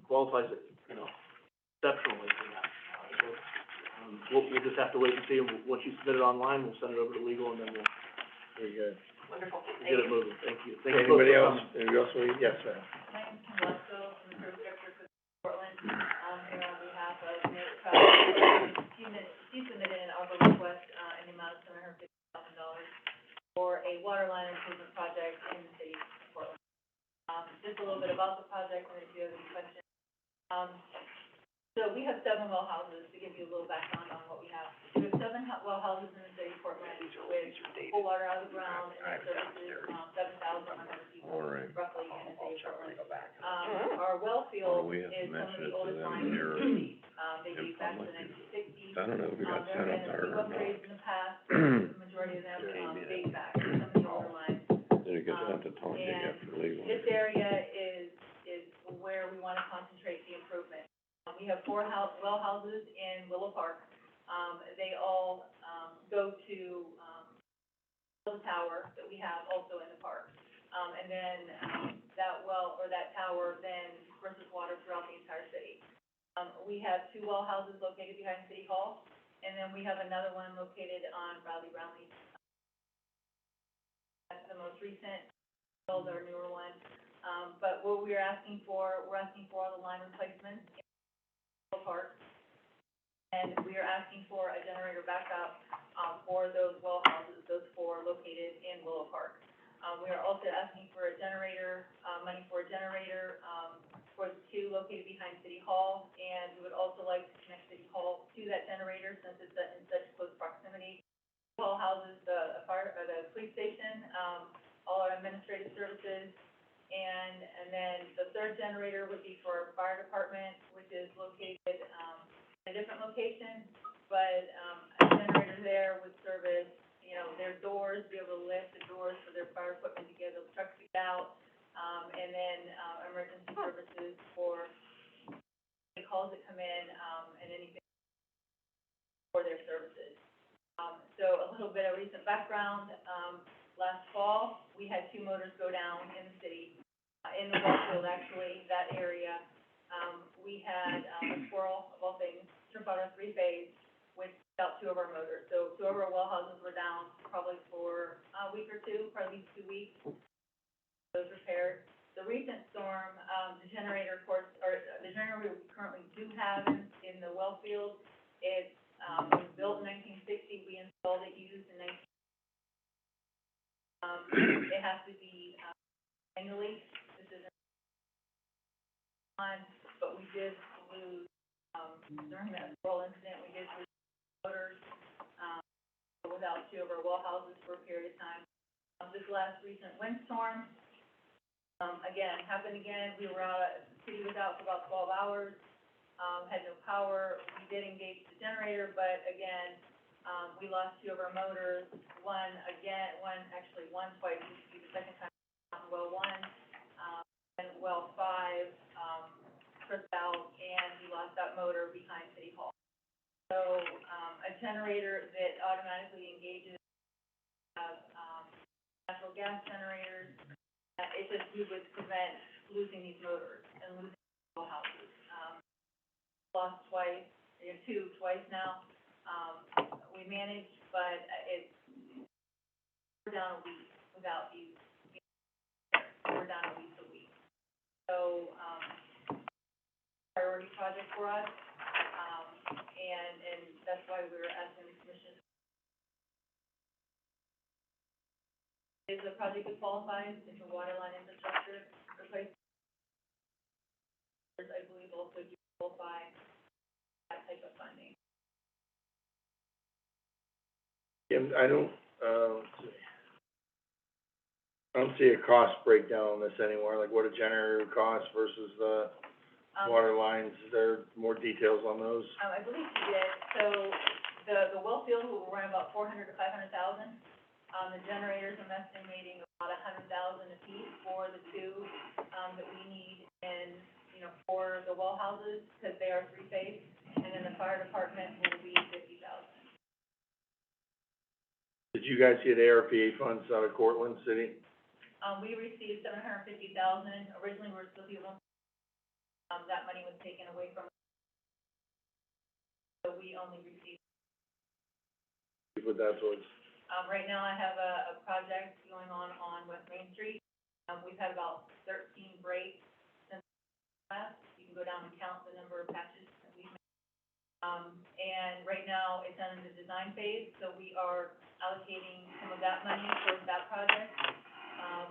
qualifies it, exceptionally for that. We'll just have to wait and see, and once you submit it online, we'll send it over to legal, and then we'll Very good. Wonderful, we'll thank get it you. moving. Thank you. Thank you both Anybody for else? coming. Anybody else? Yes, ma'am. My name's Kim Lesko, from the Service Director for Portland, here on behalf of Mayor Trumbull. She submitted an ARPA request, in the amount of $750,000 for a water line improvement project in the city of Portland. Just a little bit about the project, and if you have any questions. So we have 7 well houses, to give you a little background on what we have. We have 7 well houses in the city of Portland, with full water out of the ground, and it services, 7,100 people, All right. roughly, in the city of Portland. Our well Or field we have to is one of mention the it to oldest them lines in here the city. They in date back to the public. 1960s. I don't know if we got There sent have up been a there few or not. upgrades in the past, the majority of them, date back to some of the older lines. Did it get sent to Tony And after legal? this area is where we wanna concentrate the improvement. We have 4 well houses in Willow Park. They all, go to, the tower that we have also in the park. And then, that well, or that tower then disperses water throughout the entire city. We have 2 well houses located behind City Hall, and then we have another one located on Brownlee. That's the most recent, well, our newer one. But what we're asking for all the line replacements in the park. And we are asking for a generator backup, for those well houses, those 4 located in Willow Park. We are also asking for a generator, money for a generator, for the 2 located behind City Hall. And we would also like to connect City Hall to that generator, since it's in such close proximity. City Hall houses the police station, all our administrative services. And then the 3rd generator would be for our fire department, which is located, in a different location, but, a generator there would service, their doors, be able to lift the doors for their fire equipment to get those trucks to get out, and then, emergency services for any calls that come in, and anything for their services. So a little bit of recent background, last fall, we had 2 motors go down in the city, in the well field, actually, that area. We had, a squirrel, of all things, trip out our 3-phase, which out 2 of our motors. So 2 of our well houses were down probably for a week or 2, probably 2 weeks. Those repaired. The recent storm, the generator, of course, or the generator we currently do have in the well field, it, was built in 1960, we installed it, used in 19. It has to be, manually. This isn't on, but we did lose, during that squirrel incident, we did lose motors, without 2 of our well houses for a period of time. This last recent windstorm, again, happened again. We were out, the city was out for about 12 hours, had no power. We did engage the generator, but again, we lost 2 of our motors. One twice, this would be the second time on well 1, and well 5, tripped out, and we lost that motor behind City Hall. So, a generator that automatically engages, natural gas generators, it just, we would prevent losing these motors and losing well houses. Lost twice, 2 twice now. We managed, but we're down a week without these. We're down at least a week. So, priority project for us, and that's why we were asking the commission. Is a project that qualifies into water line infrastructure replacement? I believe also do qualify that type of funding. I don't see a cost breakdown on this anywhere, like what a generator would cost versus the water lines. Is there more details on those? I believe she did. So the well field will run about 400 to 500,000. The generators, I'm estimating about $100,000 apiece for the two, that we need in, for the well houses, because they are three-phase, and then the fire department will be $50,000. Did you guys get ARPA funds out of Cortland City? We received $750,000, originally we were supposed to be that money was taken away from, so we only received. You put that towards, Right now I have a project going on West Main Street. We've had about 13 breaks since last. You can go down and count the number of patches that we've made. And right now it's in the design phase, so we are allocating some of that money towards that project.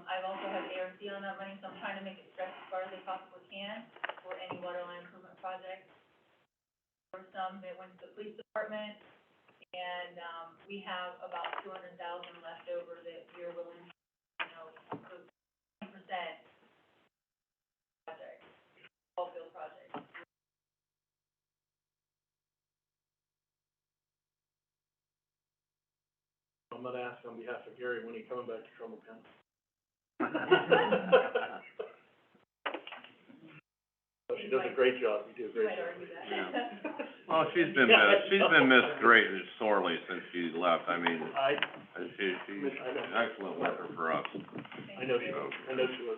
I've also had ARC on that money, so I'm trying to make it stretch as far as they possibly can for any water line improvement projects. There were some that went to the police department, and, we have about $200,000 left over that we are willing to, for 20% project, all field project. I'm gonna ask on behalf of Gary, when are you coming back to Trumbull County? Oh, she does a great job, you do a You great might job. argue that. Yeah. Well, she's been missed greatly, sorely since she left. I mean, she's an excellent worker for us. I know she was,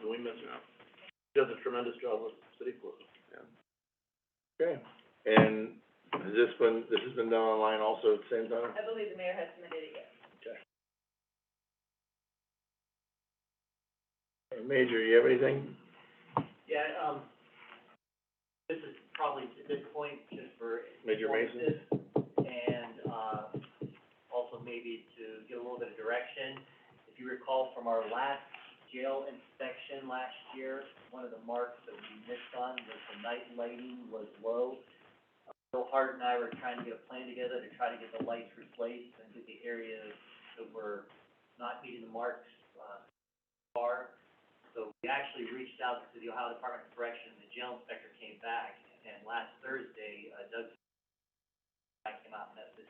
and we miss her. She does a tremendous job with city clerk. okay. And this has been done online also at the same time? I believe the mayor has submitted it, yes. Okay. Major, you have anything? Yeah, this is probably a good point just for. Major Mason? And, also maybe to get a little bit of direction. If you recall from our last jail inspection last year, one of the marks that we missed on was the night lighting was low. Bill Hart and I were trying to get a plan together to try to get the lights replaced and get the areas that were not meeting the marks, far. So we actually reached out to the Ohio Department of Correction, the jail inspector came back, and last Thursday, Doug came out and met this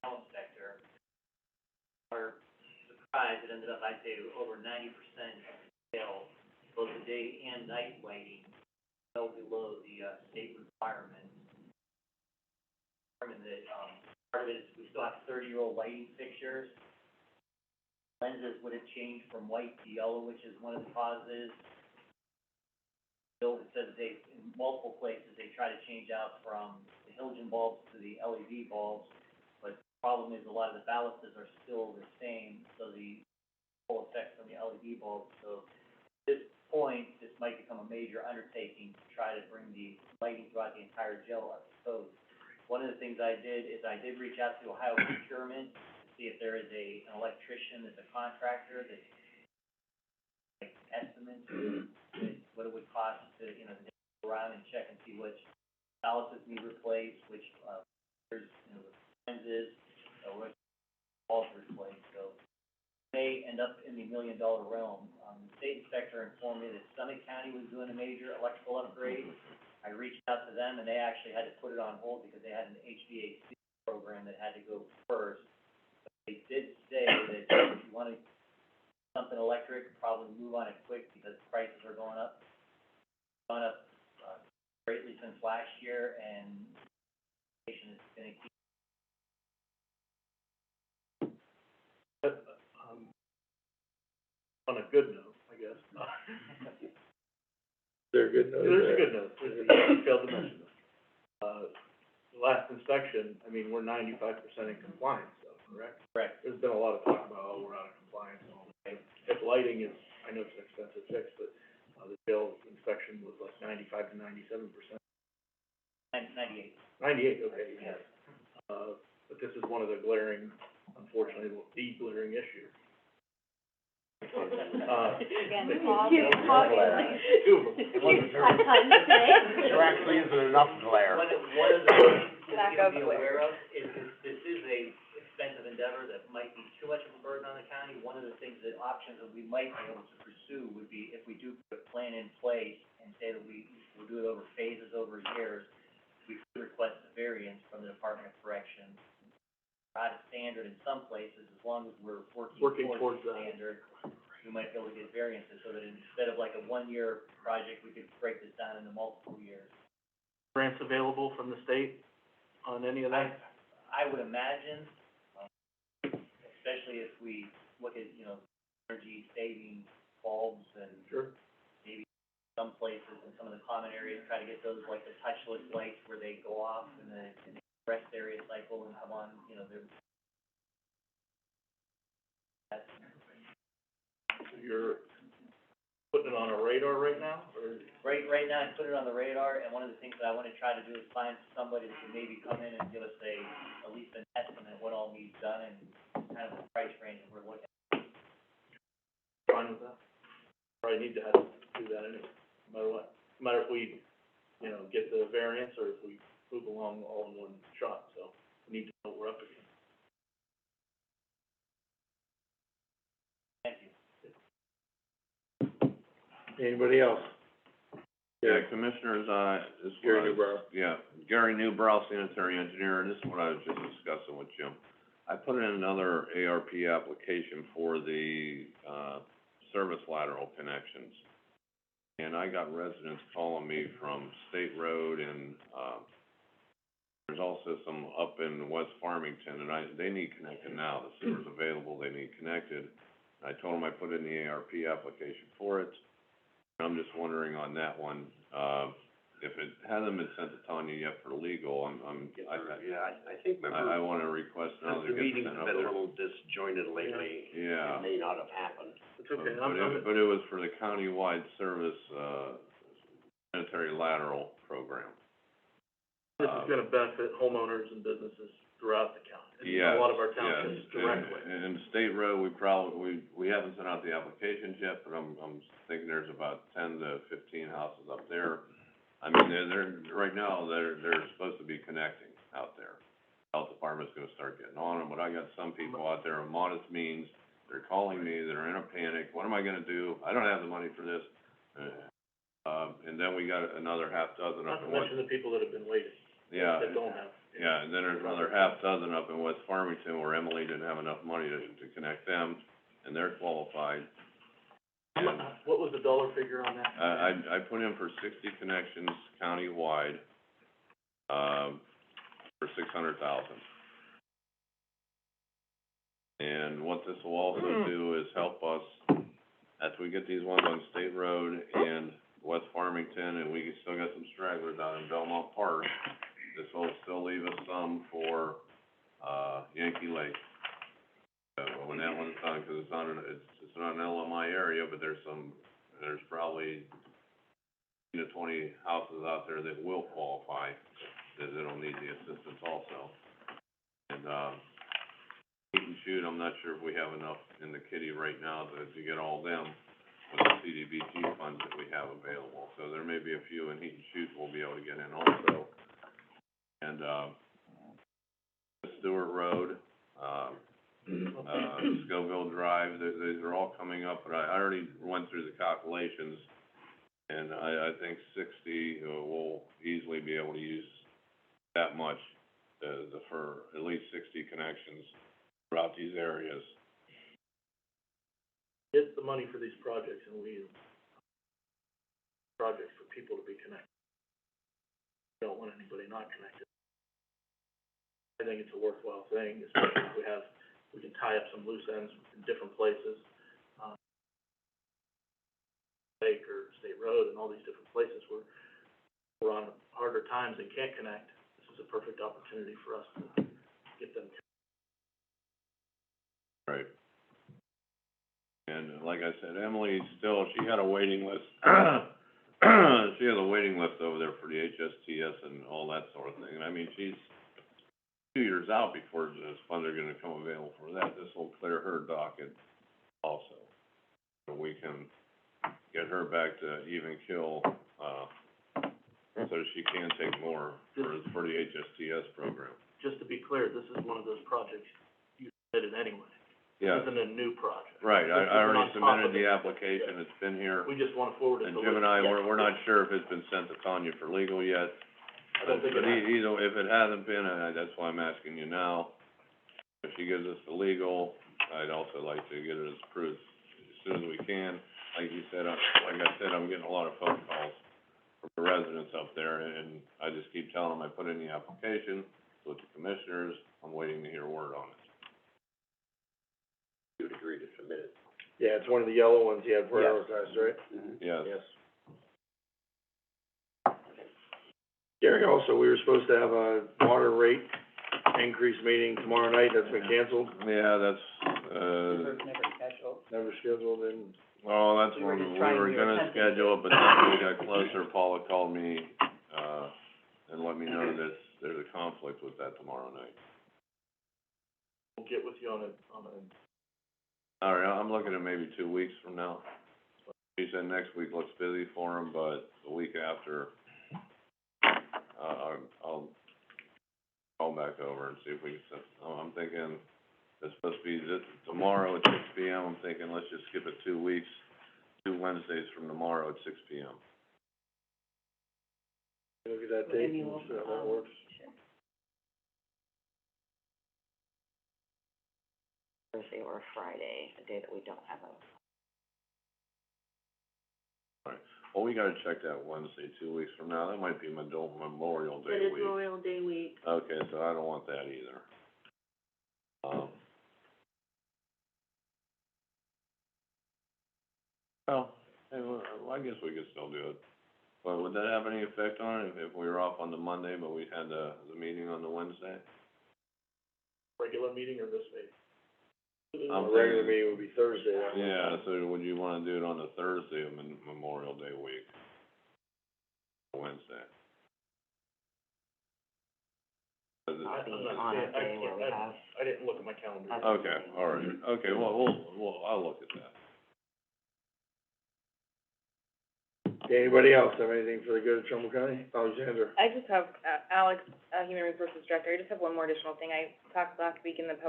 jail inspector. Our surprise, it ended up, I'd say, over 90% of the jail, both the day and night lighting, well below the, state requirements. And that, part of it is we still have 30-year-old lighting fixtures. Lenses wouldn't change from white to yellow, which is one of the causes. Bill, it says in multiple places, they try to change out from the halogen bulbs to the LED bulbs, but the problem is a lot of the ballasts are still the same, so the full effect from the LED bulbs. So at this point, this might become a major undertaking to try to bring the lighting throughout the entire jail up to code. One of the things I did is I did reach out to Ohio Procurement to see if there is an electrician that's a contractor that like estimates what it would cost to, to go around and check and see which ballasts need replaced, which, there's, lenses, which bulbs replaced. So may end up in the $1 million realm. The state inspector informed me that Summit County was doing a major electrical upgrade. I reached out to them, and they actually had to put it on hold because they had an HVAC program that had to go first. But they did say that if you want to something electric, probably move on it quick because prices are going up. Gone up greatly since last year, and is going to keep. On a good note, I guess. There a good note? There's a good note, you failed to mention this. The last inspection, I mean, we're 95% in compliance, though, correct? Correct. There's been a lot of talk about, we're out of compliance and all that. If lighting is, I know it's an expensive fix, but, the jail inspection was like 95 to 97%. 98. 98, okay, yes. But this is one of the glaring, unfortunately, the glaring issue. Again, Two fog. of them. There actually isn't enough glare. One of the things Lack to of be glare. aware of is this is a expensive endeavor that might be too much of a burden on the county. One of the things that options that we might be able to pursue would be if we do put a plan in place and say that we'll do it over phases over years, we could request a variance from the Department of Corrections out of standard in some places, as long as we're working Working towards towards the that. standard, we might be able to get variances, so that instead of like a one-year project, we could break this down into multiple years. Grants available from the state on any of that? I would imagine, especially if we look at, you know, energy saving bulbs and Sure. maybe some places in some of the common areas, try to get those like the touchless lights where they go off in the rest area cycle and come on, you know, they're. So you're putting it on a radar right now, or? Right now, I put it on the radar, and one of the things that I wanna try to do is find somebody that can maybe come in and give us at least an estimate of what all needs done and kind of the price range that we're looking at. Fine with that. Probably need to have to do that anyway, no matter what. No matter if we, you know, get the variance or if we move along all in one shot, so we need to know what we're up against. Thank you. Anybody else? Yeah, Commissioners, this is what Gary I was- Newbrow. Yeah, Gary Newbrow, sanitary engineer, and this is what I was just discussing with Jim. I put in another ARP application for the, service lateral connections. And I got residents calling me from State Road and, there's also some up in West Farmington, and they need connected now. The sewer's available, they need connected. I told them I put in the ARP application for it. I'm just wondering on that one, if it hasn't been sent to Tanya yet for legal, I think I wanna request now since to the get meetings sent have up been a there. little disjointed lately, Yeah. it may not have happened. It's okay, But it was for the countywide service, sanitary lateral program. this is gonna benefit homeowners and businesses throughout the county. and Yes, a lot of our yes, townships directly. and State Road, we haven't sent out the applications yet, but I'm thinking there's about 10 to 15 houses up there. I mean, right now, they're supposed to be connecting out there. Health department's gonna start getting on them, but I got some people out there of modest means, they're calling me, they're in a panic, what am I gonna do? I don't have the money for this. And then we got another half dozen Not up to in West, mention the people that have been waiting, yeah. that don't have. Yeah, and then there's another half dozen up in West Farmington where Emily didn't have enough money to connect them, and they're qualified. And What was the dollar figure on that? I put in for 60 connections countywide, for 600,000. And what this will also do is help us, as we get these ones on State Road and West Farmington, and we still got some stragglers out in Belmont Park, this will still leave us some for, Yankee Lake. When that one's done, 'cause it's not an LMI area, but there's probably 10 to 20 houses out there that will qualify, that'll need the assistance also. And, Heat and Shoot, I'm not sure if we have enough in the kitty right now to get all them with the CDBG funds that we have available. So there may be a few in Heat and Shoot we'll be able to get in also. And, Stewart Road, Scoville Drive, these are all coming up, but I already went through the calculations, and I think 60, will easily be able to use that much, for at least 60 connections throughout these areas. Get the money for these projects, and we, projects for people to be connected. We don't want anybody not connected. I think it's a worthwhile thing, especially if we can tie up some loose ends in different places. Lake or State Road and all these different places where we're on harder times and can't connect. This is a perfect opportunity for us to get them. Right. And like I said, Emily she had a waiting list. She has a waiting list over there for the HSTS and all that sort of thing. And I mean, she's 2 years out before the funds are gonna come available for that. This will clear her docket also. So we can get her back to even kill, so she can take more for the HSTS program. Just to be clear, this is one of those projects you submitted anyway. Yeah. This isn't a new project. Right, This I is already on top submitted of the it. application, it's been here. We just wanna forward it And to Jim and I, Liz. we're not sure if it's been sent to Tanya for legal yet. I don't think But it has. either, if it hasn't been, that's why I'm asking you now. If she gives us the legal, I'd also like to get it approved as soon as we can. Like you said, like I said, I'm getting a lot of phone calls from the residents up there, and I just keep telling them I put in the application with the commissioners, I'm waiting to hear word on it. You would agree to submit it? Yeah, it's one of the yellow ones you had prioritized, right? Yes. Yes. Gary, also, we were supposed to have a water rate increase meeting tomorrow night, that's been canceled, Yeah, that's, Never scheduled. never scheduled, and oh, that's We were when just we trying, were we were gonna attempting schedule it, but then we got closer, Paula called me, and let me know that there's a conflict with that tomorrow night. We'll get with you on a, All right, I'm looking at maybe 2 weeks from now. He said next week looks busy for him, but the week after, I'll call back over and see if we can set, I'm thinking it's supposed to be tomorrow at 6 P.M., I'm thinking let's just skip it 2 weeks, 2 Wednesdays from tomorrow at 6 P.M. look at that date, and see how that works. Thursday or Friday, a day that we don't have a. Well, we gotta check that Wednesday, 2 weeks from now, that might be Memorial Day It is week. Memorial Day week. Okay, so I don't want that either. I guess we could still do it. But would that have any effect on it if we were off on the Monday, but we had the meeting on the Wednesday? regular meeting or this meeting? I'm A regular thinking- meeting would be Thursday, that one. Yeah, so would you wanna do it on the Thursday of Memorial Day week? Wednesday? I'm not seeing, I didn't look at my calendar. Okay, all right, okay, well, I'll look at that. Okay, anybody else have anything for the good of Trumbull County? Alexander? I just have, Alex, Human Resources Director, I just have one more additional thing. I talked last week in the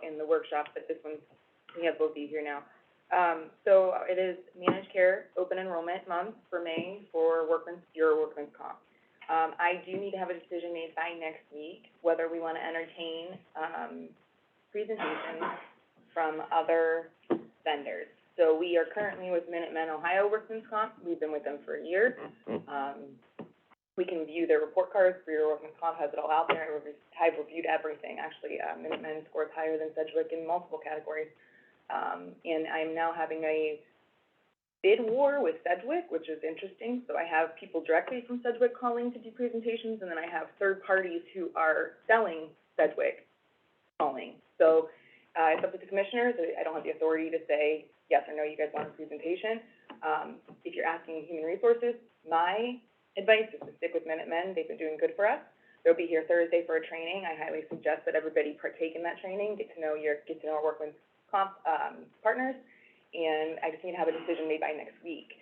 in the workshop, but this one, we have both of you here now. So it is Managed Care Open Enrollment Month for May for your workman's comp. I do need to have a decision made by next week, whether we wanna entertain, presentations from other vendors. So we are currently with Minutemen Ohio Workman's Comp, we've been with them for a year. We can view their report cards for your workman's comp, has it all out there, I've reviewed everything, actually, Minutemen scores higher than Sedgwick in multiple categories. And I'm now having a bid war with Sedgwick, which is interesting, so I have people directly from Sedgwick calling to do presentations, and then I have third parties who are selling Sedgwick calling. So, it's up to the commissioners, I don't have the authority to say yes or no, you guys want a presentation. If you're asking Human Resources, my advice is to stick with Minutemen, they've been doing good for us. They'll be here Thursday for a training, I highly suggest that everybody partake in that training, get to know our workman's comp, partners, and I just need to have a decision made by next week.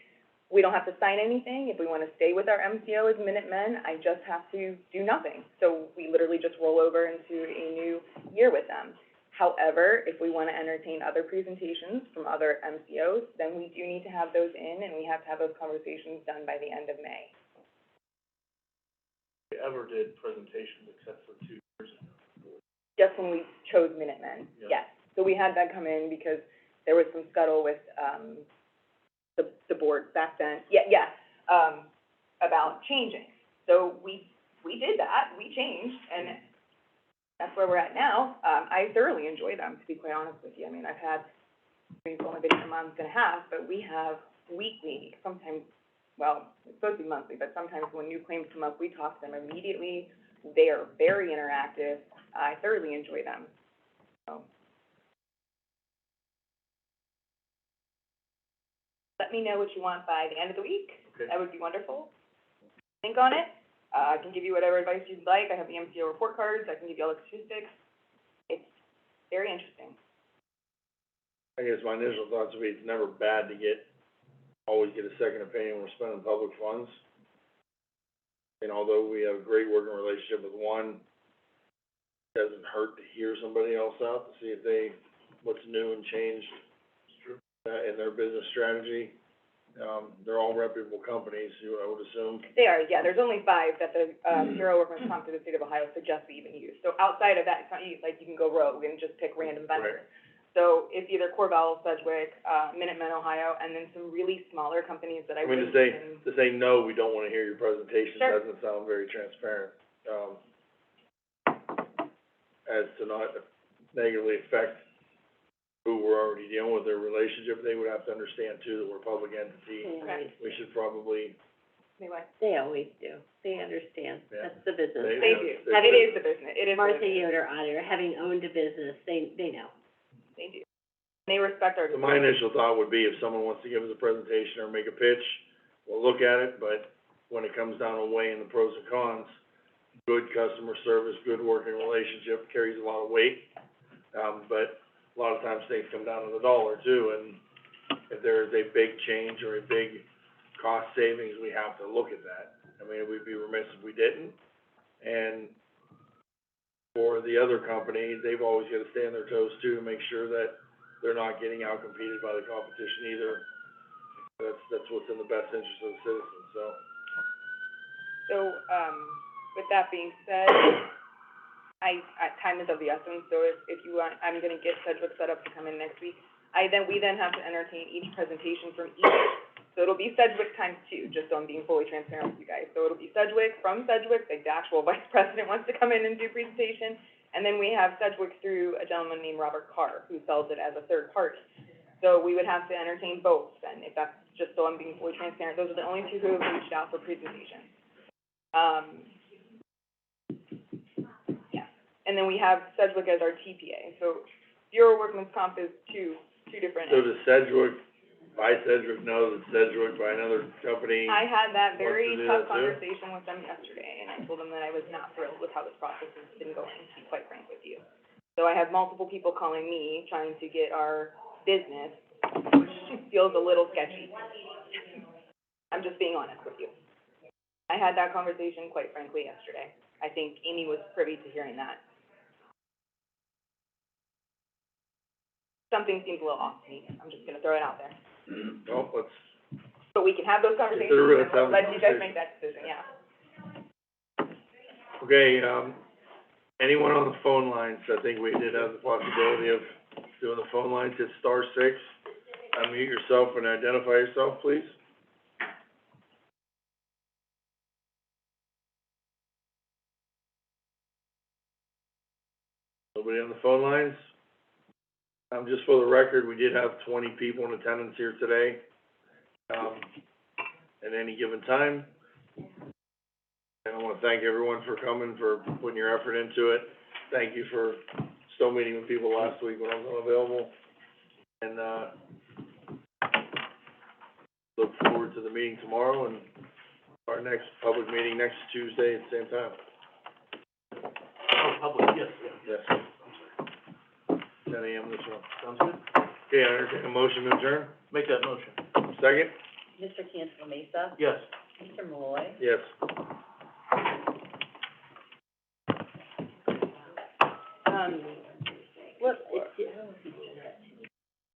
We don't have to sign anything, if we wanna stay with our MCO as Minutemen, I just have to do nothing. So we literally just roll over into a new year with them. However, if we wanna entertain other presentations from other MCOs, then we do need to have those in, and we have to have those conversations done by the end of May. We ever did presentations except for 2 years ago. Just when we chose Minutemen, Yeah. yes. So we had that come in because there was some scuttle with, the board back then, about changing. So we did that, we changed, and that's where we're at now. I thoroughly enjoy them, to be quite honest with you. I mean, we've only been here a month and a half, but we have weekly, sometimes, well, it's supposed to be monthly, but sometimes when new claims come up, we talk to them immediately. They are very interactive. I thoroughly enjoy them, so. Let me know what you want by the end of the week. Okay. That would be wonderful. Think on it. I can give you whatever advice you'd like. I have the MCO report cards. I can give you all the statistics. It's very interesting. I guess my initial thoughts would be, it's never bad to always get a second opinion when we're spending public funds. And although we have a great working relationship with one, it doesn't hurt to hear somebody else out, to see if what's new and changed, in their business strategy. They're all reputable companies, I would assume. They are, yeah, there's only 5 that the, Bureau of Workers' Comp to the state of Ohio suggests we even use. So outside of that, it's not, like, you can go rogue and just pick random vendors. So it's either Corval, Sedgwick, Minutemen, Ohio, and then some really smaller companies that I I mean, really to say no, we don't wanna hear your presentation, Sure. doesn't sound very transparent. As to not negatively affect who we're already dealing with, their relationship, they would have to understand too that we're a public entity. They always, We should probably, Anyway, they always do. They understand. Yeah. That's the business. they do, and it is the business, it is the Martha business. Yoder, auditor, having owned a business, they know. They do. They respect our so my initial thought would be if someone wants to give us a presentation or make a pitch, we'll look at it, but when it comes down to weighing the pros and cons, good customer service, good working relationship carries a lot of weight. But a lot of times things come down to the dollar too, and if there is a big change or a big cost savings, we have to look at that. I mean, we'd be remiss if we didn't. And for the other company, they've always gotta stay on their toes too, to make sure that they're not getting out-competed by the competition either. That's what's in the best interest of the citizens, so. So, with that being said, time is of the essence, so if you want, I'm gonna get Sedgwick set up to come in next week. We then have to entertain each presentation from each, so it'll be Sedgwick times 2, just so I'm being fully transparent with you guys. So it'll be Sedgwick, from Sedgwick, the actual vice president wants to come in and do presentation, and then we have Sedgwick through a gentleman named Robert Carr, who sells it as a third party. So we would have to entertain both then, if that's, just so I'm being fully transparent, those are the only 2 who have reached out for presentation. Yeah, and then we have Sedgwick as our TPA, so Bureau of Workman's Comp is two different So entities. does Sedgwick, by Sedgwick, know that Sedgwick by another company? I had that very Wants to do tough that too? conversation with them yesterday, and I told them that I was not thrilled with how this process has been going, to be quite frank with you. So I have multiple people calling me, trying to get our business, which feels a little sketchy. I'm just being honest with you. I had that conversation, quite frankly, yesterday. I think Amy was privy to hearing that. Something seems a little off to me. I'm just gonna throw it out there. Well, let's, But we can have those conversations, let's and we'll have the let you guys conversation. make that decision, yeah. okay, anyone on the phone lines, I think we did have the possibility of doing the phone lines, hit *6, unmute yourself and identify yourself, please. Nobody on the phone lines? Just for the record, we did have 20 people in attendance here today, at any given time. And I wanna thank everyone for coming, for putting your effort into it. Thank you for still meeting with people last week when I was unavailable. And, look forward to the meeting tomorrow and our next public meeting next Tuesday at the same time. Oh, public, yes, yeah. Yes. 10 a.m. this one. Sounds good. Okay, I entertain a motion to adjourn. Make that motion. Second? Mr. Cantala Mesa, Yes. Mr. Malloy, Yes. Look,